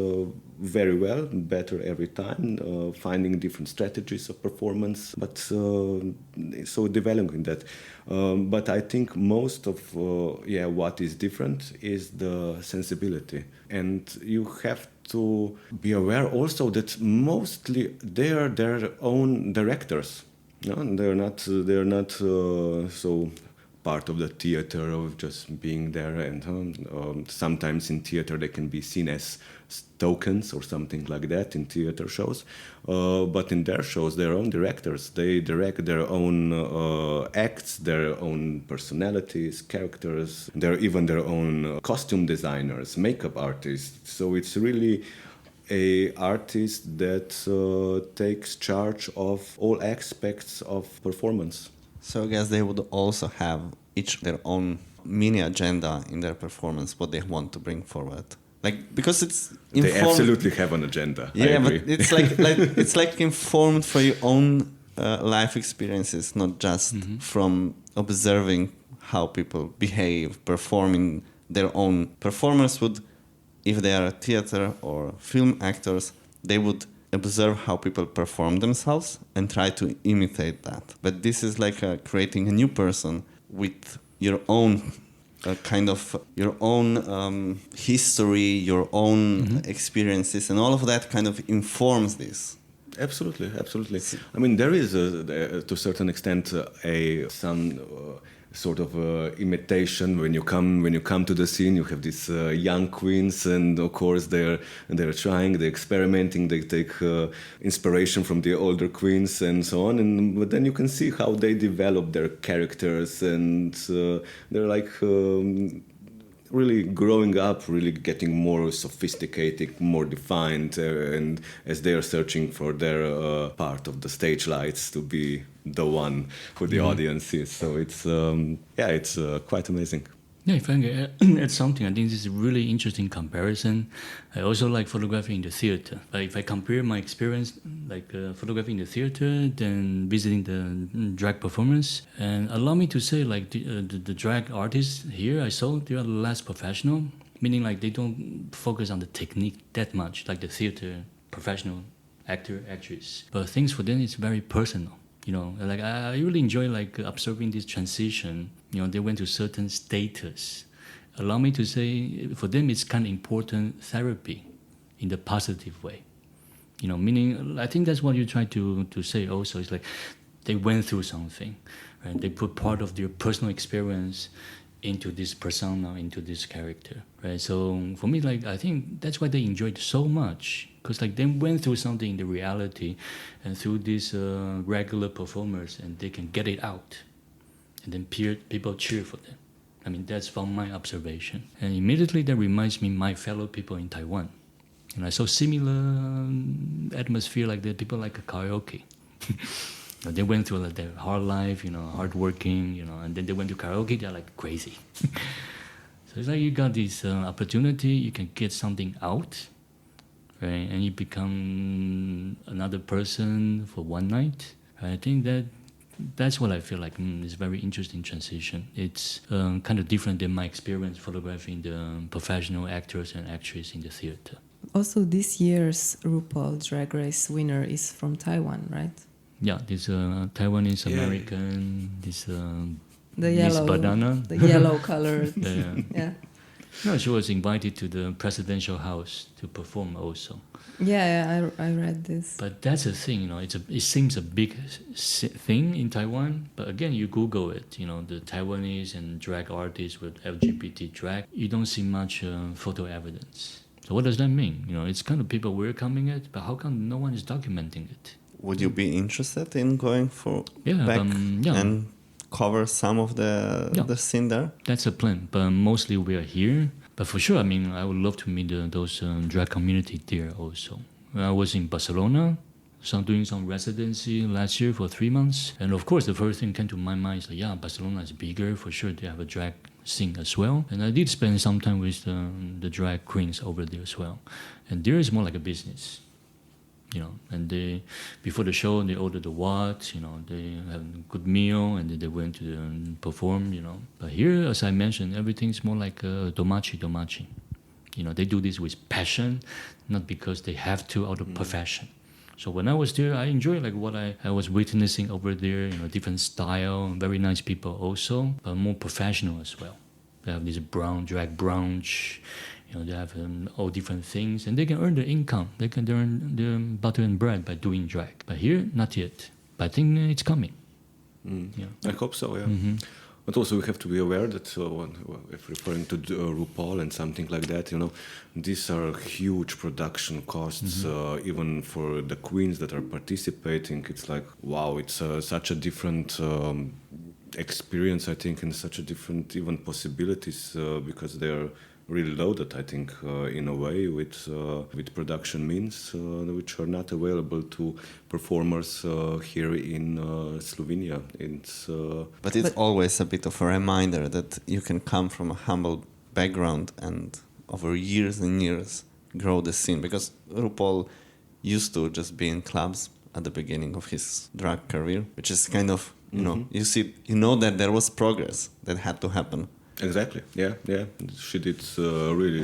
very well, better every time, finding different strategies of performance, but so developing that. But I think most of what is different is the sensibility. And you have to be aware also that mostly they are their own directors. No? They're not so part of the theater of just being there, and sometimes in theater they can be seen as tokens or something like that in theater shows, but in their shows they're own directors. They direct their own acts, their own personalities, characters. They're even their own costume designers, makeup artists. So it's really a artist that takes charge of all aspects of performance. So I guess they would also have each their own mini agenda in their performance, what they want to bring forward. Like, because it's they absolutely have an agenda. Yeah, but it's like it's like informed for your own life experiences, not just from observing how people behave, performing their own. Performers would, if they are theater or film actors, they would observe how people perform themselves and try to imitate that. But this is like creating a new person with your own kind of your own history, your own experiences, and all of that kind of informs this. Absolutely. I mean, there is, to a certain extent, some sort of imitation when you come to the scene. You have these young queens, and of course they're trying, they're experimenting, they take inspiration from the older queens and so on. But then you can see how they develop their characters, and they're like. Really growing up, really getting more sophisticated, more defined, and as they are searching for their part of the stage lights to be the one who the audience is. So it's quite amazing. Yeah, if I can add something, I think this is a really interesting comparison. I also like photography in the theater. If I compare my experience, like photography in the theater, then visiting the drag performance, and allow me to say, like the drag artists here, I saw they are less professional, meaning like they don't focus on the technique that much, like the theater professional actor, actress. But things for them is very personal. You know, like I really enjoy like observing this transition. You know, they went to certain status. Allow me to say, for them, it's kind of important therapy in the positive way. You know, meaning, I think that's what you try to say also. It's like they went through something, right? They put part of their personal experience into this persona, into this character, right? So for me, like, I think that's why they enjoyed so much. Because like they went through something in the reality, and through these regular performers, and they can get it out, and then people cheer for them. I mean, that's from my observation, and immediately that reminds me my fellow people in Taiwan, and I saw similar atmosphere like that. People like a karaoke. They went through like their hard life, you know, hard working, you know, and then they went to karaoke. They're like crazy. So it's like you got this opportunity, you can get something out. Right, and you become another person for one night. I think that's what I feel like. It's a very interesting transition. It's kind of different than my experience photographing the professional actors and actresses in the theater. Also, this year's RuPaul Drag Race winner is from Taiwan, right? Yeah, this Taiwanese American, this The Miss yellow Banana. The yellow colored. Yeah. Yeah. No, she was invited to the presidential house to perform also. Yeah, I read this. But that's the thing, you know. It seems a big thing in Taiwan, but again, you Google it, you know, the Taiwanese and drag artists with LGBT drag. You don't see much photo evidence. So what does that mean? You know, it's kind of people welcoming it, but how come no one is documenting it? Would you be interested in going back and cover some of the scene there? That's a plan, but mostly we are here. But for sure, I mean, I would love to meet those drag community there also. I was in Barcelona, doing some residency last year for 3 months. And of course, the first thing came to my mind is like, yeah, Barcelona is bigger. For sure, they have a drag scene as well. And I did spend some time with the drag queens over there as well. And there is more like a business. You know, and before the show, they ordered the watch, you know, they have a good meal, and then they went to perform, you know. But here, as I mentioned, everything's more like domachi. You know, they do this with passion, not because they have to out of profession. So when I was there, I enjoyed like what I was witnessing over there, you know, different style, very nice people also, but more professional as well. They have this drag brunch. You know, they have all different things, and they can earn their income. They can earn their butter and bread by doing drag. But here, not yet. But I think it's coming. Yeah. I hope so, yeah. Mm-hmm. But also we have to be aware that if referring to RuPaul and something like that, you know, these are huge production costs, even for the queens that are participating. It's like, wow, it's such a different experience, I think, and such a different even possibilities because they are really loaded, I think, in a way with production means which are not available to performers here in Slovenia. But it's always a bit of a reminder that you can come from a humble background and over years and years grow the scene. Because RuPaul used to just be in clubs at the beginning of his drag career, which is kind of, you know, you know that there was progress that had to happen. Exactly. Yeah. She did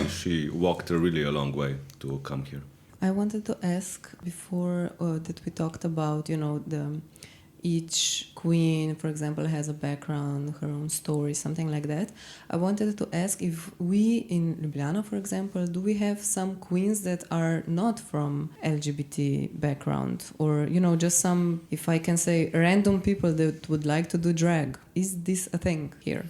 she walked really a long way to come here. I wanted to ask before that we talked about, you know, the each queen, for example, has a background, her own story, something like that. I wanted to ask if we in Ljubljana, for example, do we have some queens that are not from LGBT background, or just some, if I can say, random people that would like to do drag? Is this a thing here?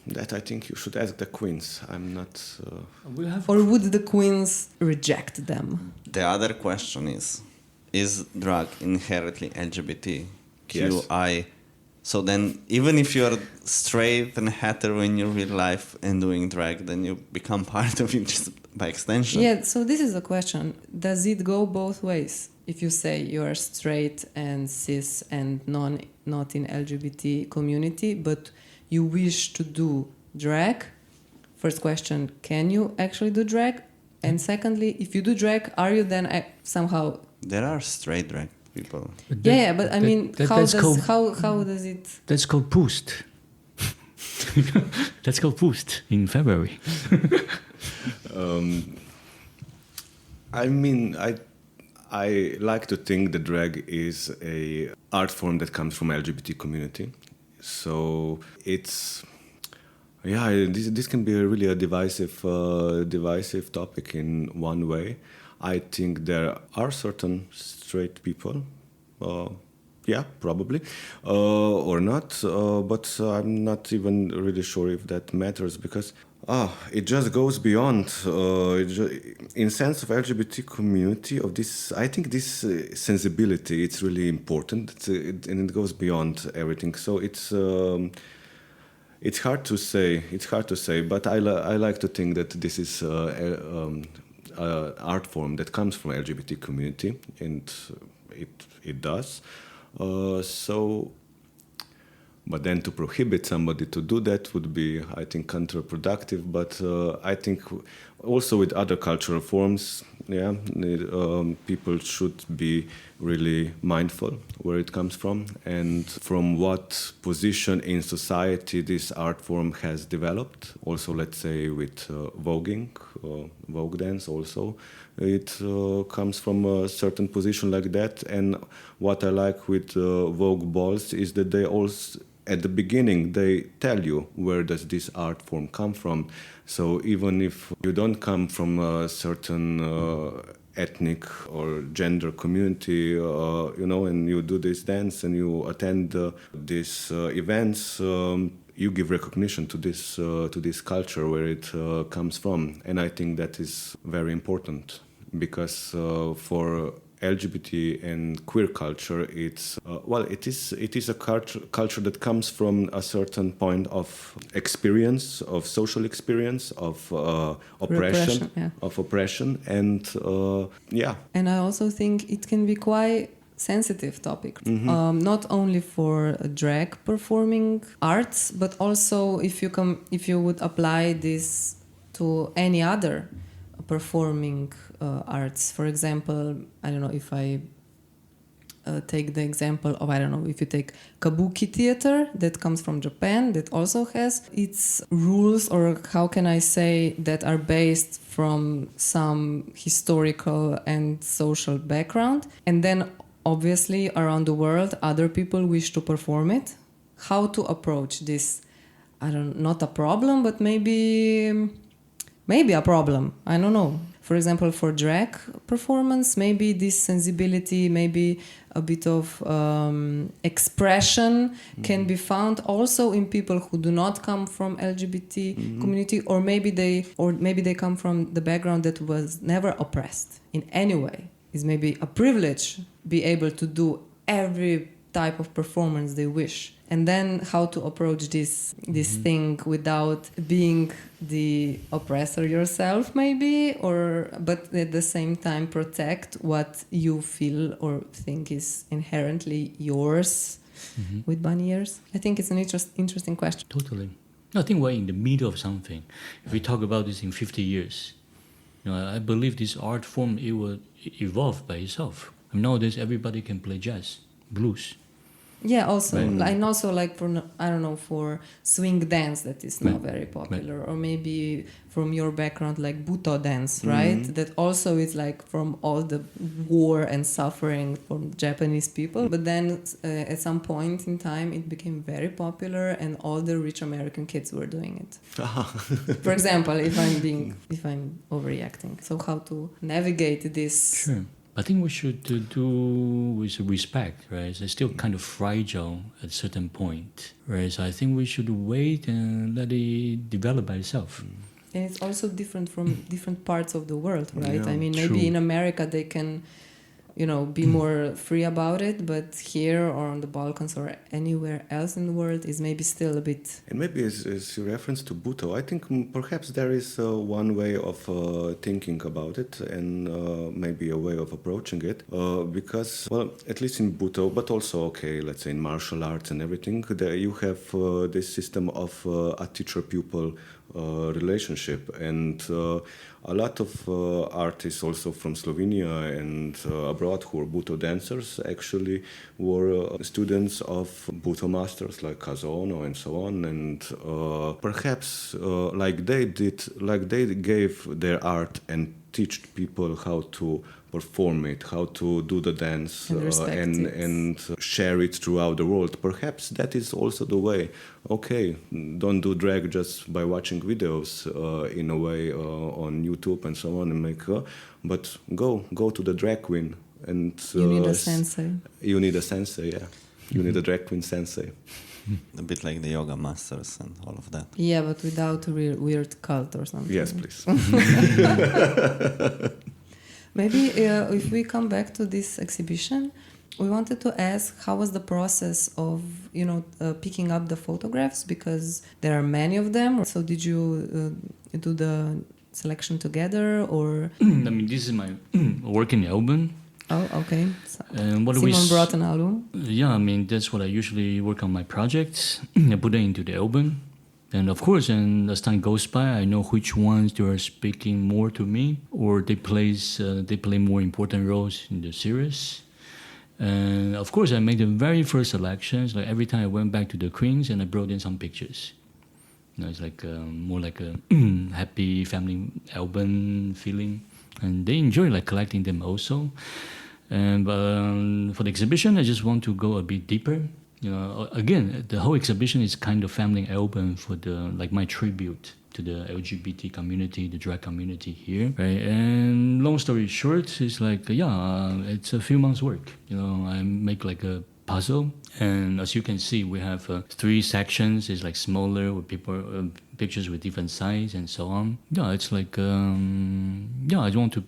That I think you should ask the queens. I'm not. Or would the queens reject them? The other question is drag inherently LGBTQI? Yes. So then, even if you're straight and hetero in your real life and doing drag, then you become part of it just by extension. Yeah, so this is the question. Does it go both ways? If you say you are straight and cis and not in LGBT community, but you wish to do drag, first question, can you actually do drag? And secondly, if you do drag, are you then somehow... There are straight drag people. But I mean, how does it... That's called Poost. That's called Poost in February. I like to think that drag is a art form that comes from LGBT community. So it's this can be really a divisive topic in one way. I think there are certain straight people, probably, or not, but I'm not even really sure if that matters, because it just goes beyond. In sense of LGBT community, of this, I think this sensibility, it's really important, and it goes beyond everything. So it's hard to say. But I like to think that this is art form that comes from LGBT community, and it does. But then to prohibit somebody to do that would be, I think, counterproductive. But I think also with other cultural forms, people should be really mindful where it comes from and from what position in society this art form has developed. Also, let's say with voguing, Vogue dance also, it comes from a certain position like that. And what I like with Vogue balls is that they also, at the beginning, they tell you where does this art form come from. So even if you don't come from a certain ethnic or gender community, and you do this dance and you attend these events, you give recognition to this culture where it comes from. And I think that is very important, because for LGBT and queer culture, it is a culture that comes from a certain point of experience, of social experience, of oppression, and And I also think it can be quite sensitive topic, not only for drag performing arts, but also if you would apply this to any other performing arts. For example, I don't know if I take the example of, if you take Kabuki theater that comes from Japan, that also has its rules, or how can I say, that are based from some historical and social background. And then obviously around the world, other people wish to perform it. How to approach this? Not a problem, but maybe a problem. I don't know. For example, for drag performance, maybe this sensibility, maybe a bit of expression can be found also in people who do not come from LGBT community, or maybe they come from the background that was never oppressed in any way. It's maybe a privilege be able to do every type of performance they wish. And then how to approach this thing without being the oppressor yourself, maybe, but at the same time protect what you feel or think is inherently yours with bunny ears. I think it's an interesting question. Totally. I think we're in the middle of something. If we talk about this in 50 years, I believe this art form, it will evolve by itself. Nowadays, everybody can play jazz, blues. Yeah, also, Right. and also like for, I don't know, for swing dance that is now Right. very popular, or maybe from your background like Butoh dance, right? That also is like from all the war and suffering from Japanese people. But then at some point in time, it became very popular, and all the rich American kids were doing it. For example, if I'm overreacting, so how to navigate this? Sure. I think we should do with respect, right? It's still kind of fragile at a certain point, right? So I think we should wait and let it develop by itself. And it's also different from different parts of the world, right? Yeah, I mean, true. maybe in America they can, be more free about it, but here or on the Balkans or anywhere else in the world is maybe still a bit. And maybe as you reference to Butoh, I think perhaps there is one way of thinking about it, and maybe a way of approaching it, because, well, at least in Butoh, but also, okay, let's say in martial arts and everything, there you have this system of a teacher-pupil relationship, and a lot of artists also from Slovenia and abroad who were Butoh dancers actually were students of Butoh masters like Kazono and so on, and perhaps like they gave their art and teach people how to perform it, how to do the dance, And respect it. and share it throughout the world. Perhaps that is also the way. Okay, don't do drag just by watching videos in a way on YouTube and so on, and but go to the drag queen and You need a sensei. You need a sensei, yeah. You need a drag queen sensei. A bit like the yoga masters and all of that. Yeah, but without a weird cult or something. Yes, please. Maybe if we come back to this exhibition, we wanted to ask how was the process of picking up the photographs, because there are many of them. So did you do the selection together, or? I mean, this is my working album. Oh, okay. So And what Simon brought an album. Yeah, I mean, that's what I usually work on my projects. I put it into the album. And of course, and as time goes by, I know which ones they are speaking more to me, or they play more important roles in the series. And of course, I made the very first selections. Like every time I went back to the Queens, and I brought in some pictures. It's like more like a happy family album feeling, and they enjoy like collecting them also. And for the exhibition, I just want to go a bit deeper. Again, the whole exhibition is kind of family album for my tribute to the LGBT community, the drag community here, right? And long story short, it's like, it's a few months' work. I make like a puzzle, and as you can see, we have 3 sections. It's like smaller with people, pictures with different size and so on. Yeah, it's like, I want to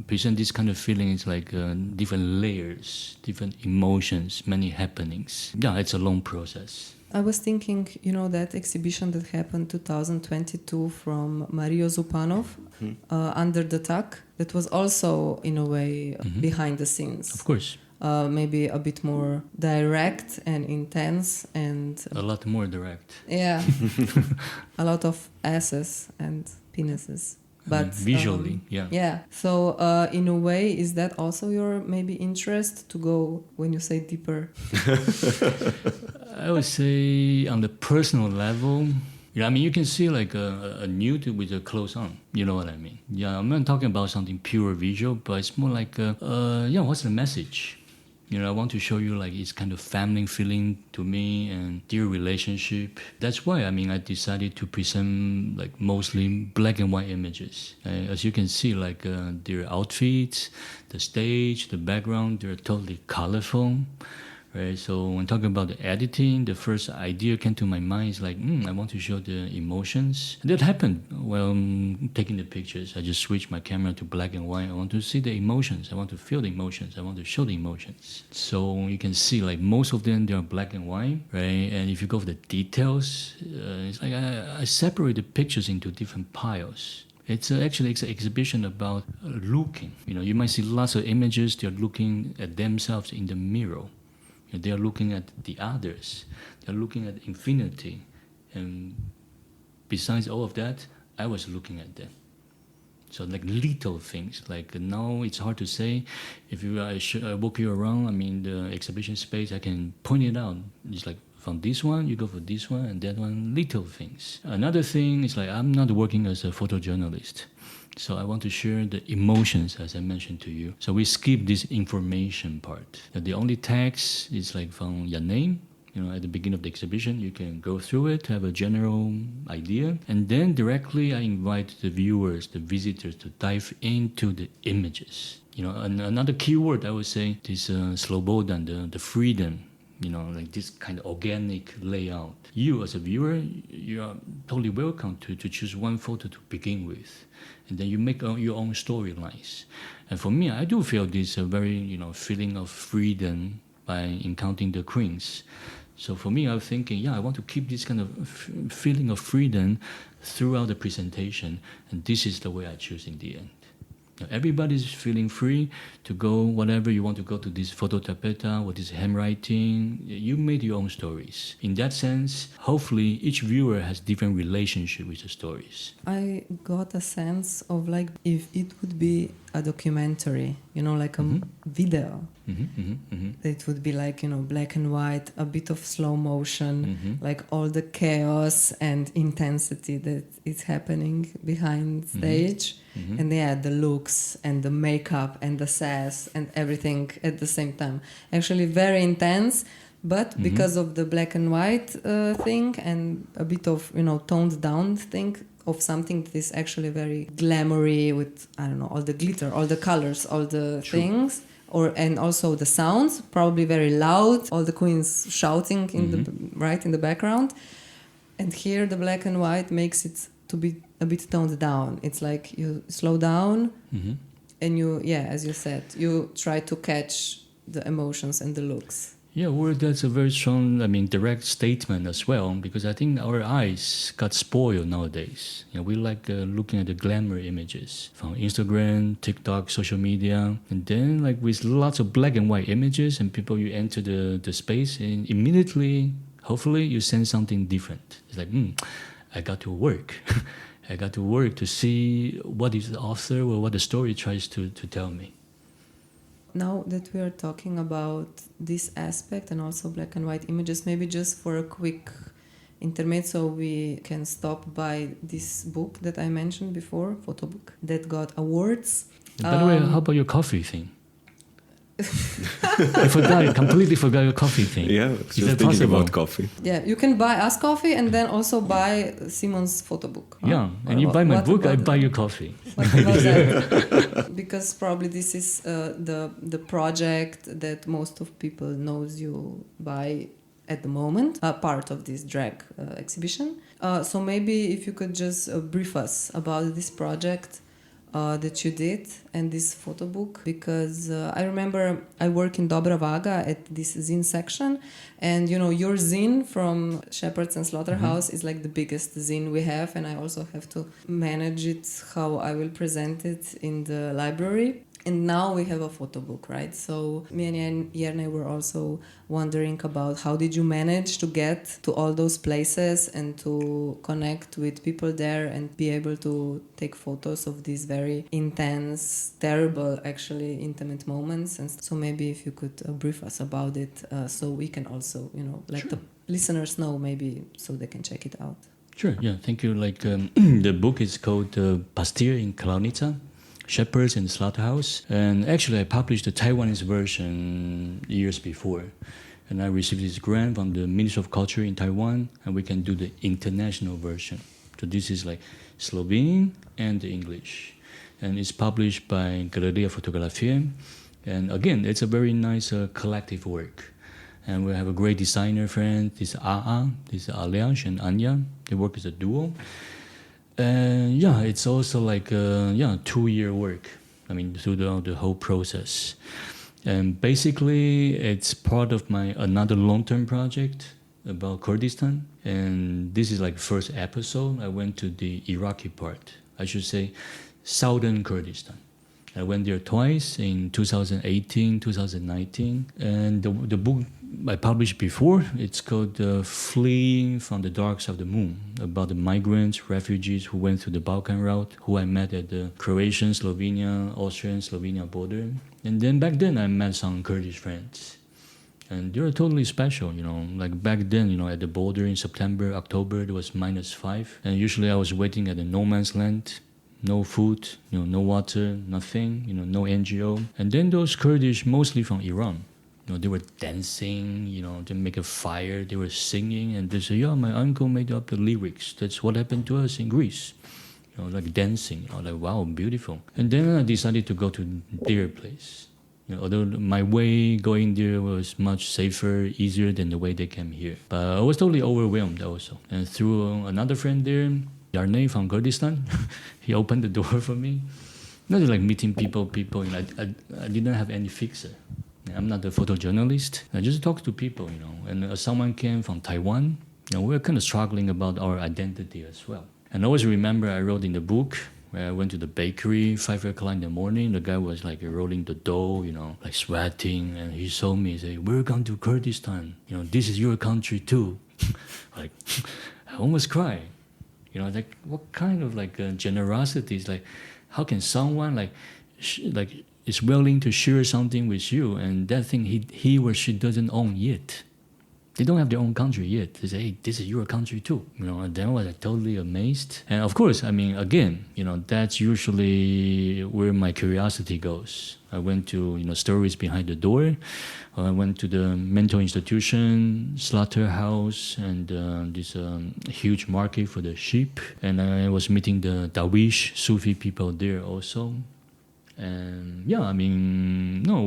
present this kind of feeling. It's like different layers, different emotions, many happenings. Yeah, it's a long process. I was thinking, that exhibition that happened 2022 from Mario Zupanov, Under the Tuck, that was also, in a way, behind the scenes. Of course. Maybe a bit more direct and intense, and A lot more direct. yeah, a lot of asses and penises. But visually, yeah. Yeah. So in a way, is that also your maybe interest to go when you say deeper? I would say on the personal level, I mean, you can see like a nude with a clothes on. You know what I mean? Yeah, I'm not talking about something pure visual, but it's more like, what's the message? I want to show you like it's kind of family feeling to me and dear relationship. That's why, I decided to present like mostly black and white images. As you can see, like their outfits, the stage, the background, they're totally colorful. Right? So when talking about the editing, the first idea came to my mind is like, I want to show the emotions. And that happened while taking the pictures. I just switched my camera to black and white. I want to see the emotions. I want to feel the emotions. I want to show the emotions. So you can see like most of them, they are black and white, right? And if you go for the details, it's like I separate the pictures into different piles. It's actually an exhibition about looking. You might see lots of images. They're looking at themselves in the mirror. They are looking at the others. They are looking at infinity. And besides all of that, I was looking at them. So like little things, like now it's hard to say. If I walk you around, I mean the exhibition space, I can point it out. It's like from this one, you go for this one, and that one, little things. Another thing is like I'm not working as a photojournalist. So I want to share the emotions, as I mentioned to you. So we skip this information part. The only text is like from your name. At the beginning of the exhibition, you can go through it, have a general idea, and then directly I invite the viewers, the visitors, to dive into the images. And another keyword I would say is slobodan, the freedom. Like this kind of organic layout. You as a viewer, you are totally welcome to choose one photo to begin with, and then you make your own storylines. And for me, I do feel this very feeling of freedom by encountering the queens. So for me, I'm thinking, I want to keep this kind of feeling of freedom throughout the presentation, and this is the way I choose in the end. Everybody's feeling free to go whatever you want to go to this photo tapeta or this handwriting. You made your own stories. In that sense, hopefully each viewer has different relationship with the stories. I got a sense of like if it would be a documentary, like a video. It would be like, black and white, a bit of slow motion, like all the chaos and intensity that is happening behind stage. And the looks and the makeup and the sass and everything at the same time. Actually very intense, but because of the black and white thing and a bit of, toned down thing of something that is actually very glamoury with, all the glitter, all the colors, all the things. And also the sounds, probably very loud, all the queens shouting in the background. And here the black and white makes it to be a bit toned down. It's like you slow down and you, as you said, you try to catch the emotions and the looks. Yeah, well, that's a very strong, direct statement as well, because I think our eyes got spoiled nowadays. We like looking at the glamour images from Instagram, TikTok, social media, and then like with lots of black and white images and people, you enter the space and immediately, hopefully, you sense something different. It's like, I got to work. I got to work to see what is the author or what the story tries to tell me. Now that we are talking about this aspect and also black and white images, maybe just for a quick intermezzo, we can stop by this book that I mentioned before, photo book, that got awards. By the way, how about your coffee thing? I completely forgot your coffee thing. Yeah, just thinking about coffee. Yeah, you can buy us coffee and then also buy Simon's photo book. Yeah, and you buy my book, I buy your coffee. What about that? Because probably this is the project that most of people knows you by at the moment, part of this drag exhibition. So maybe if you could just brief us about this project that you did and this photo book, because I remember I work in Dobra Vaga at this zine section, and your zine from Shepherds and Slaughterhouse is like the biggest zine we have, and I also have to manage it, how I will present it in the library. And now we have a photo book, right? So me and Jernej were also wondering about how did you manage to get to all those places and to connect with people there and be able to take photos of these very intense, terrible, actually intimate moments. And so maybe if you could brief us about it, so we can also, let the listeners know, maybe so they can check it out. Sure, yeah, thank you. Like the book is called Pastir in Klaonica, Shepherds and Slaughterhouse. And actually I published the Taiwanese version years before. And I received this grant from the Ministry of Culture in Taiwan, and we can do the international version. So this is like Slovene and English. And it's published by Galeria Fotografia. And again, it's a very nice collective work. And we have a great designer friend, this this Aliash and Anya. They work as a duo. And it's also like 2-year work. Throughout the whole process. And basically, it's part of my another long-term project about Kurdistan. And this is like first episode. I went to the Iraqi part. I should say, southern Kurdistan. I went there twice in 2018, 2019. And the book I published before. It's called Fleeing from the Dark Side of the Moon, about the migrants, refugees who went through the Balkan route, who I met at the Croatian, Slovenia, Austrian, Slovenia border. And then back then I met some Kurdish friends. And they were totally special, like back then, at the border in September, October, it was -5. And usually I was waiting at the no man's land, no food, no water, nothing, no NGO. And then those Kurdish, mostly from Iran, they were dancing, they make a fire, they were singing, and they say, yeah, my uncle made up the lyrics. That's what happened to us in Greece. Like dancing, like, wow, beautiful. And then I decided to go to their place. Although my way going there was much safer, easier than the way they came here. But I was totally overwhelmed also. And through another friend there, Jernej from Kurdistan, he opened the door for me. Not like meeting people, I didn't have any fixer. I'm not a photojournalist. I just talk to people, And someone came from Taiwan. We were kind of struggling about our identity as well. And I always remember I wrote in the book, where I went to the bakery, 5 o'clock in the morning. The guy was like rolling the dough, like sweating. And he saw me, he said, welcome to Kurdistan. This is your country too. Like, I almost cried. Like, what kind of generosity is like, how can someone is willing to share something with you, and that thing he or she doesn't own yet. They don't have their own country yet. They say, hey, this is your country too. And then I was totally amazed. And of course, again, that's usually where my curiosity goes. I went to, stories behind the door. I went to the mental institution, Slaughterhouse, and this huge market for the sheep. And I was meeting the Dawish Sufi people there also. And we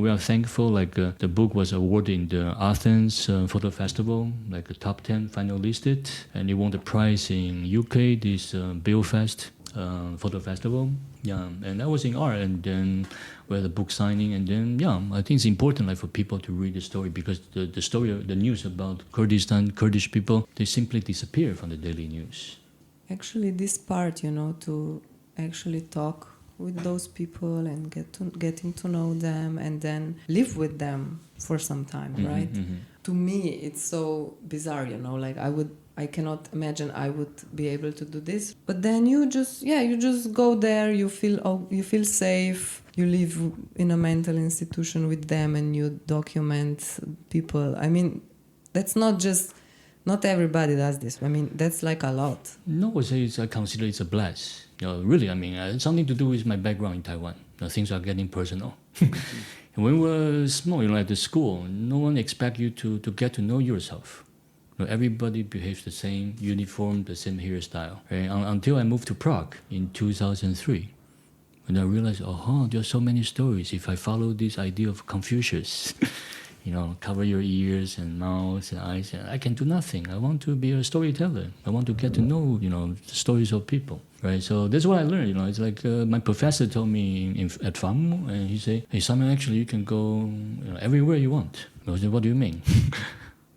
are thankful. The book was awarded in the Athens Photo Festival, a top 10 finalisted, and it won the prize in UK, this Belfast Photo Festival. Yeah, and I was in art, and then we had a book signing, and then I think it's important for people to read the story, because the story, the news about Kurdistan, Kurdish people, they simply disappear from the daily news. Actually, this part, to actually talk with those people and getting to know them and then live with them for some time, right? Mm-hmm. To me, it's so bizarre, I cannot imagine I would be able to do this. But then you just go there, you feel safe, you live in a mental institution with them, and you document people. That's not everybody does this. That's a lot. No, I consider it's a blast. Really, it's something to do with my background in Taiwan. Things are getting personal. And when we were small, at the school, no one expects you to get to know yourself. Everybody behaves the same, uniform, the same hairstyle. Right? Until I moved to Prague in 2003. And I realized, there are so many stories. If I follow this idea of Confucius, cover your ears and mouth and eyes, and I can do nothing. I want to be a storyteller. I want to get to know, the stories of people. Right, so that's what I learned. It's like my professor told me at FAMU, and he said, "Hey, Simon, actually, you can go everywhere you want." I said, "What do you mean?"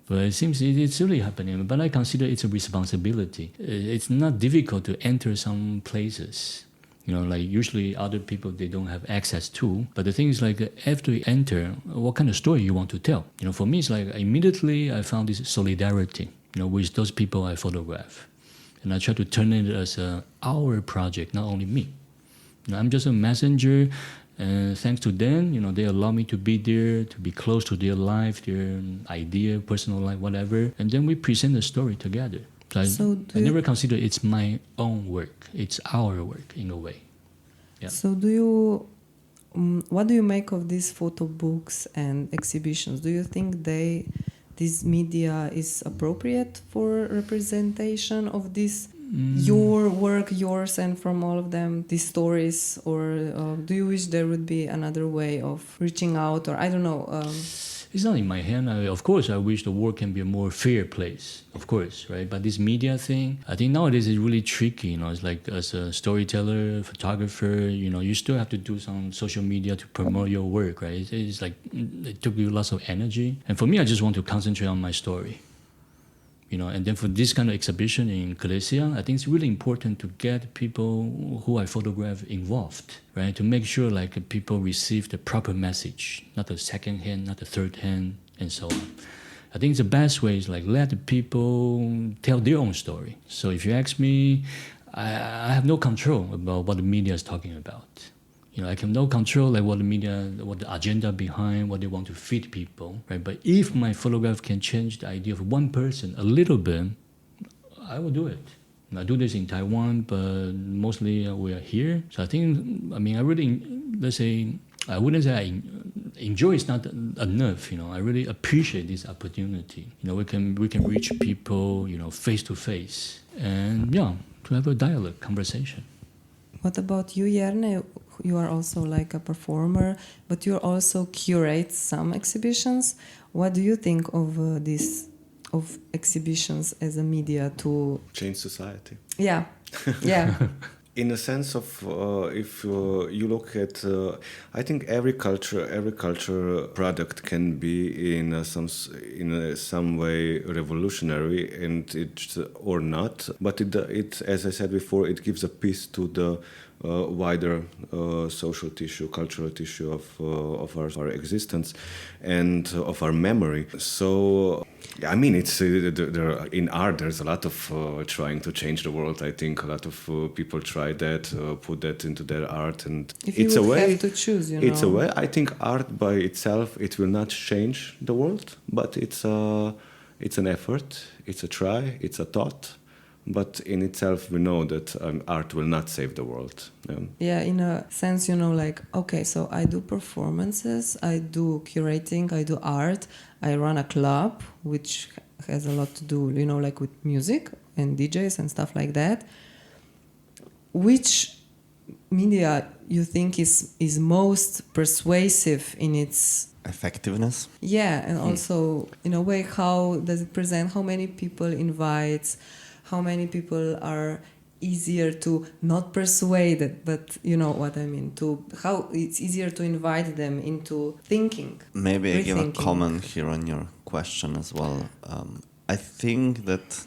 But it seems it's really happening. But I consider it's a responsibility. It's not difficult to enter some places. Usually other people, they don't have access to. But the thing is, after you enter, what kind of story you want to tell? For me, it's immediately I found this solidarity, with those people I photograph. And I try to turn it as our project, not only me. I'm just a messenger, and thanks to them, they allow me to be there, to be close to their life, their idea, personal life, whatever. And then we present the story together. So I never consider it's my own work. It's our work, in a way. Yeah. So what do you make of these photo books and exhibitions? Do you think this media is appropriate for representation of this, your work, yours, and from all of them, these stories? Or do you wish there would be another way of reaching out? Or I don't know. It's not in my hand. Of course, I wish the world can be a more fair place, of course, right? But this media thing, I think nowadays is really tricky. It's like as a storyteller, photographer, you still have to do some social media to promote your work, right? It's like it took you lots of energy. And for me, I just want to concentrate on my story. And then for this kind of exhibition in Kresija, I think it's really important to get people who I photograph involved, right? To make sure people receive the proper message, not the second hand, not the third hand, and so on. I think the best way is like let the people tell their own story. So if you ask me, I have no control about what the media is talking about. I have no control like what the media, what the agenda behind, what they want to feed people, right? But if my photograph can change the idea of one person a little bit, I will do it. I do this in Taiwan, but mostly we are here. So I really, let's say, I wouldn't say I enjoy is not enough. I really appreciate this opportunity. We can reach people, face to face, and to have a dialogue, conversation. What about you, Jernej? You are also like a performer, but you also curate some exhibitions. What do you think of of exhibitions as a media to change society? Yeah. In a sense of, if you look at, I think every culture product can be in some way revolutionary, and it or not. But it, as I said before, it gives a piece to the wider social tissue, cultural tissue of our existence and of our memory. So. I mean, it's in art. There's a lot of trying to change the world. I think a lot of people try that, put that into their art, and if you it's a way have to choose. It's a way. I think art by itself, it will not change the world, but it's an effort. It's a try. It's a thought. But in itself, we know that art will not save the world. Yeah, in a sense, okay, so I do performances, I do curating, I do art, I run a club, which has a lot to do, like with music and DJs and stuff like that. Which media you think is most persuasive in its effectiveness? Yeah, and also, in a way, how does it present, how many people invites, how many people are easier to not persuade, but you know what I mean, how it's easier to invite them into thinking. Maybe I give a comment here on your question as well. I think that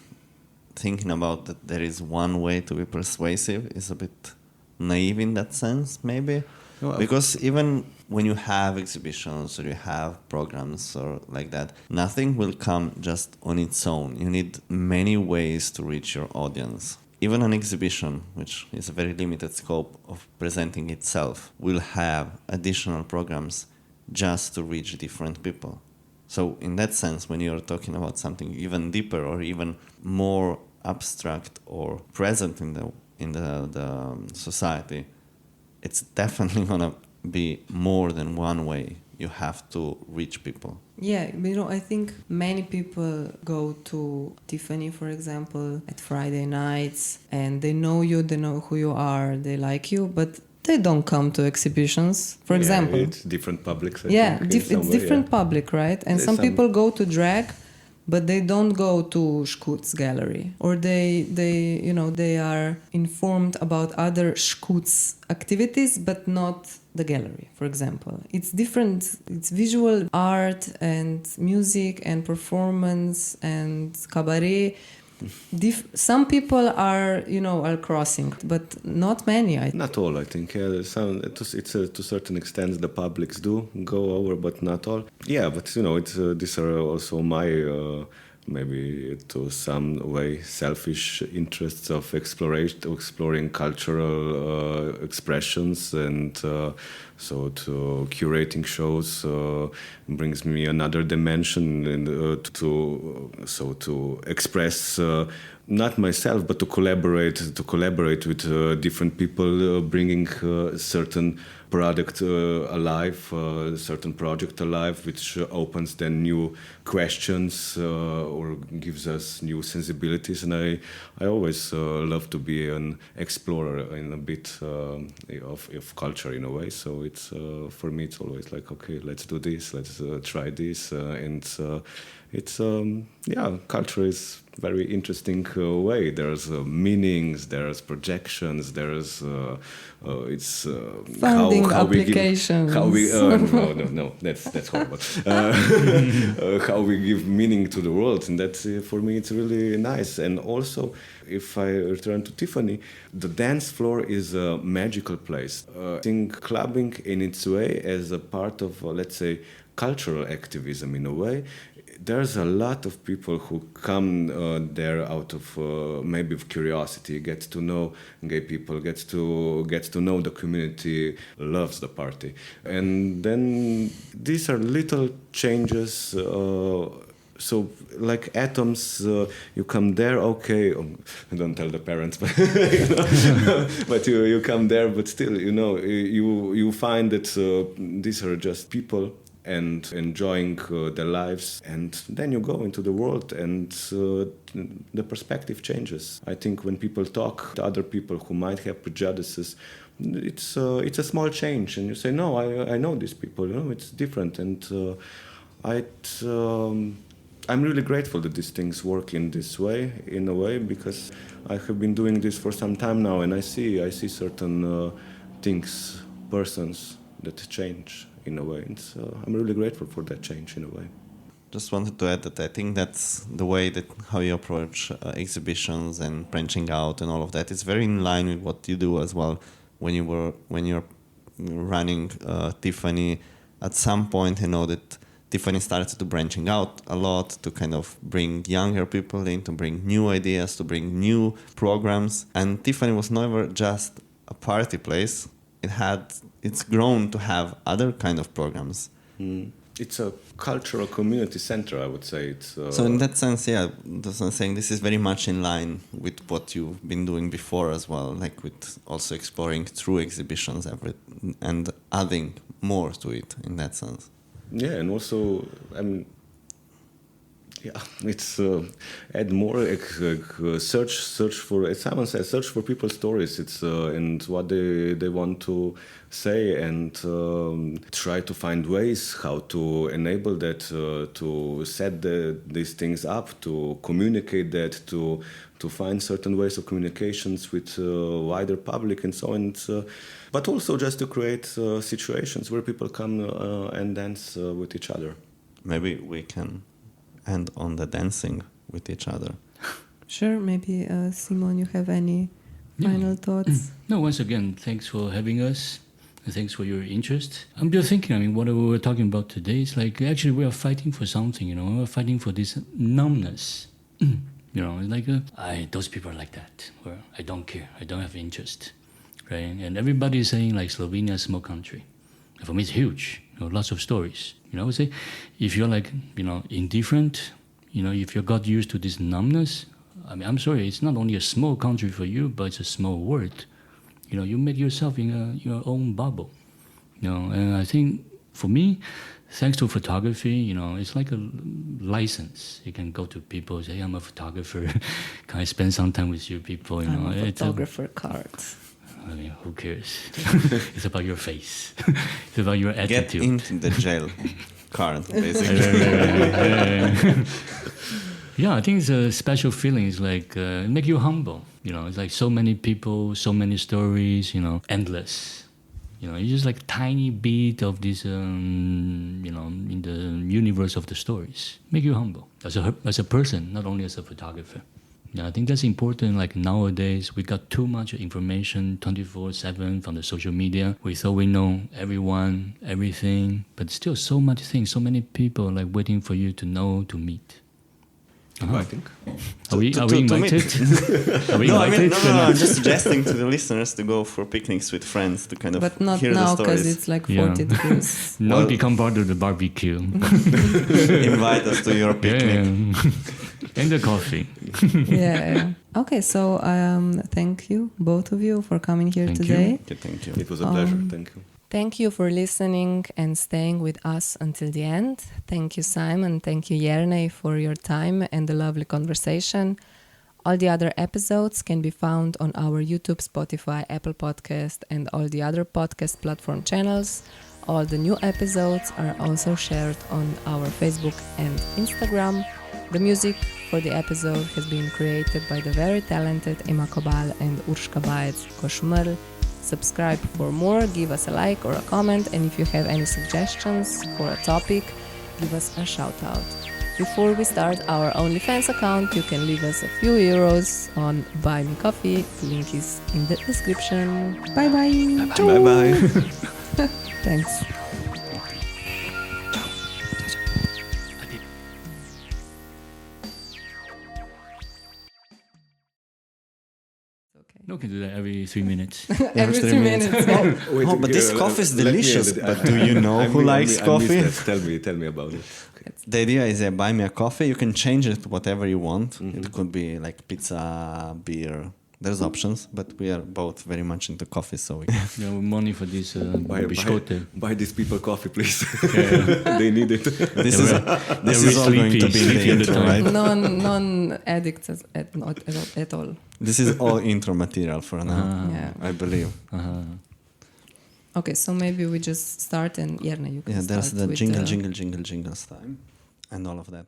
thinking about that there is one way to be persuasive is a bit naive in that sense, maybe. Well, because even when you have exhibitions or you have programs or like that, nothing will come just on its own. You need many ways to reach your audience. Even an exhibition, which is a very limited scope of presenting itself, will have additional programs just to reach different people. So in that sense, when you're talking about something even deeper or even more abstract or present in the society, it's definitely going to be more than one way you have to reach people. Yeah, I think many people go to Tiffany, for example, at Friday nights, and they know you, they know who you are, they like you, but they don't come to exhibitions, for example. It's different publics, I think. It's different public, right? And some people go to drag, but they don't go to Škuc gallery, or they are informed about other Škuc activities, but not the gallery, for example. It's different. It's visual art and music and performance and cabaret. Some people are crossing, but not many. Not all, I think. Yeah, it's to a certain extent the publics do go over, but not all. Yeah, but these are also my maybe to some way selfish interests of exploring cultural expressions, and so to curating shows brings me another dimension, and to express not myself, but to collaborate with different people, bringing certain product alive, certain project alive, which opens then new questions or gives us new sensibilities. And I always love to be an explorer in a bit of culture in a way. So it's for me it's always like, okay, let's do this, let's try this, and it's culture is very interesting way. There's meanings, there's projections, there's it's funding applications. No, that's horrible. How we give meaning to the world, and that's for me it's really nice. And also, if I return to Tiffany, the dance floor is a magical place. I think clubbing in its way as a part of let's say cultural activism in a way. There's a lot of people who come there out of maybe of curiosity, get to know gay people, gets to know the community, loves the party, and then these are little changes. So like atoms, you come there, okay, don't tell the parents, but, but you come there, but still, you find that these are just people and enjoying their lives, and then you go into the world and the perspective changes. I think when people talk to other people who might have prejudices, it's a small change, and you say, no, I know these people, it's different, and I'm really grateful that these things work in this way, in a way, because I have been doing this for some time now, and I see certain things, persons that change in a way. And so I'm really grateful for that change in a way. Just wanted to add that I think that's the way that how you approach exhibitions and branching out and all of that. It's very in line with what you do as well. When you're running Tiffany, at some point, that Tiffany started to branching out a lot to kind of bring younger people in, to bring new ideas, to bring new programs. And Tiffany was never just a party place. It's grown to have other kind of programs. It's a cultural community center, I would say. So in that sense, yeah, that's what I'm saying. This is very much in line with what you've been doing before as well, like with also exploring through exhibitions and adding more to it in that sense. Yeah, and also, it's add more, search for, as Simon says, search for people's stories. It's and what they want to say, and try to find ways how to enable that, to set these things up, to communicate that, to find certain ways of communications with wider public and so on. But also just to create situations where people come and dance with each other. Maybe we can end on the dancing with each other. Sure, maybe Simon, you have any final thoughts? No, once again, thanks for having us. And thanks for your interest. I'm just thinking, what we were talking about today is like, actually we are fighting for something, we're fighting for this numbness. Like, those people are like that, or I don't care, I don't have interest, right? And everybody is saying like Slovenia is a small country. For me, it's huge, lots of stories. I would say, if you're like, indifferent, if you got used to this numbness, I'm sorry, it's not only a small country for you, but it's a small world. You make yourself in your own bubble. And I think for me, thanks to photography, it's like a license. You can go to people, say, I'm a photographer. Can I spend some time with you people? I'm a photographer card. Who cares? It's about your face. It's about your attitude. Get into the jail card, basically. Yeah, I think it's a special feeling. It's like make you humble. It's like so many people, so many stories. Endless. It's just like tiny bit of this. In the universe of the stories, make you humble as a person, not only as a photographer. Yeah, I think that's important. Like nowadays, we got too much information 24/7 from the social media. We thought we know everyone, everything, but still so much things, so many people like waiting for you to know, to meet. I think. Are we invited? Are we invited? No, I'm just suggesting to the listeners to go for picnics with friends to kind of but not hear the now stories. Because it's like 40 degrees. Now become part of the barbecue. Invite us to your picnic. And the coffee. Yeah. Okay, so thank you, both of you, for coming here today. Thank you. It was a pleasure. Thank you. Thank you for listening and staying with us until the end. Thank you, Simon. Thank you, Jernej, for your time and the lovely conversation. All the other episodes can be found on our YouTube, Spotify, Apple Podcast, and all the other podcast platform channels. All the new episodes are also shared on our Facebook and Instagram. The music for the episode has been created by the very talented Ema Kobal and Urška Bajec-Košmrl. Subscribe for more, give us a like or a comment, and if you have any suggestions for a topic, give us a shout out. Before we start our OnlyFans account, you can leave us a few euros on Buy Me Coffee. The link is in the description. Bye bye. Bye bye. Thanks. No, can do that every 3 minutes. Every 3 minutes. Yeah. Wait, Oh, but this coffee is let me delicious. edit. But do you know who likes coffee? Tell me about it. The idea is buy me a coffee. You can change it to whatever you want. Mm-hmm. It could be like pizza, beer. There's options, but we are both very much into coffee, so we Yeah, money for this biscotte. Buy these people coffee, please. They need it. this is all going to be in the sleepy all the intro, time. right? Non-addicts at all. This is all intro material for now, Yeah. I believe. Okay, so maybe we just start and Jernej, you can Yeah, there's start the with jingles time and all of that.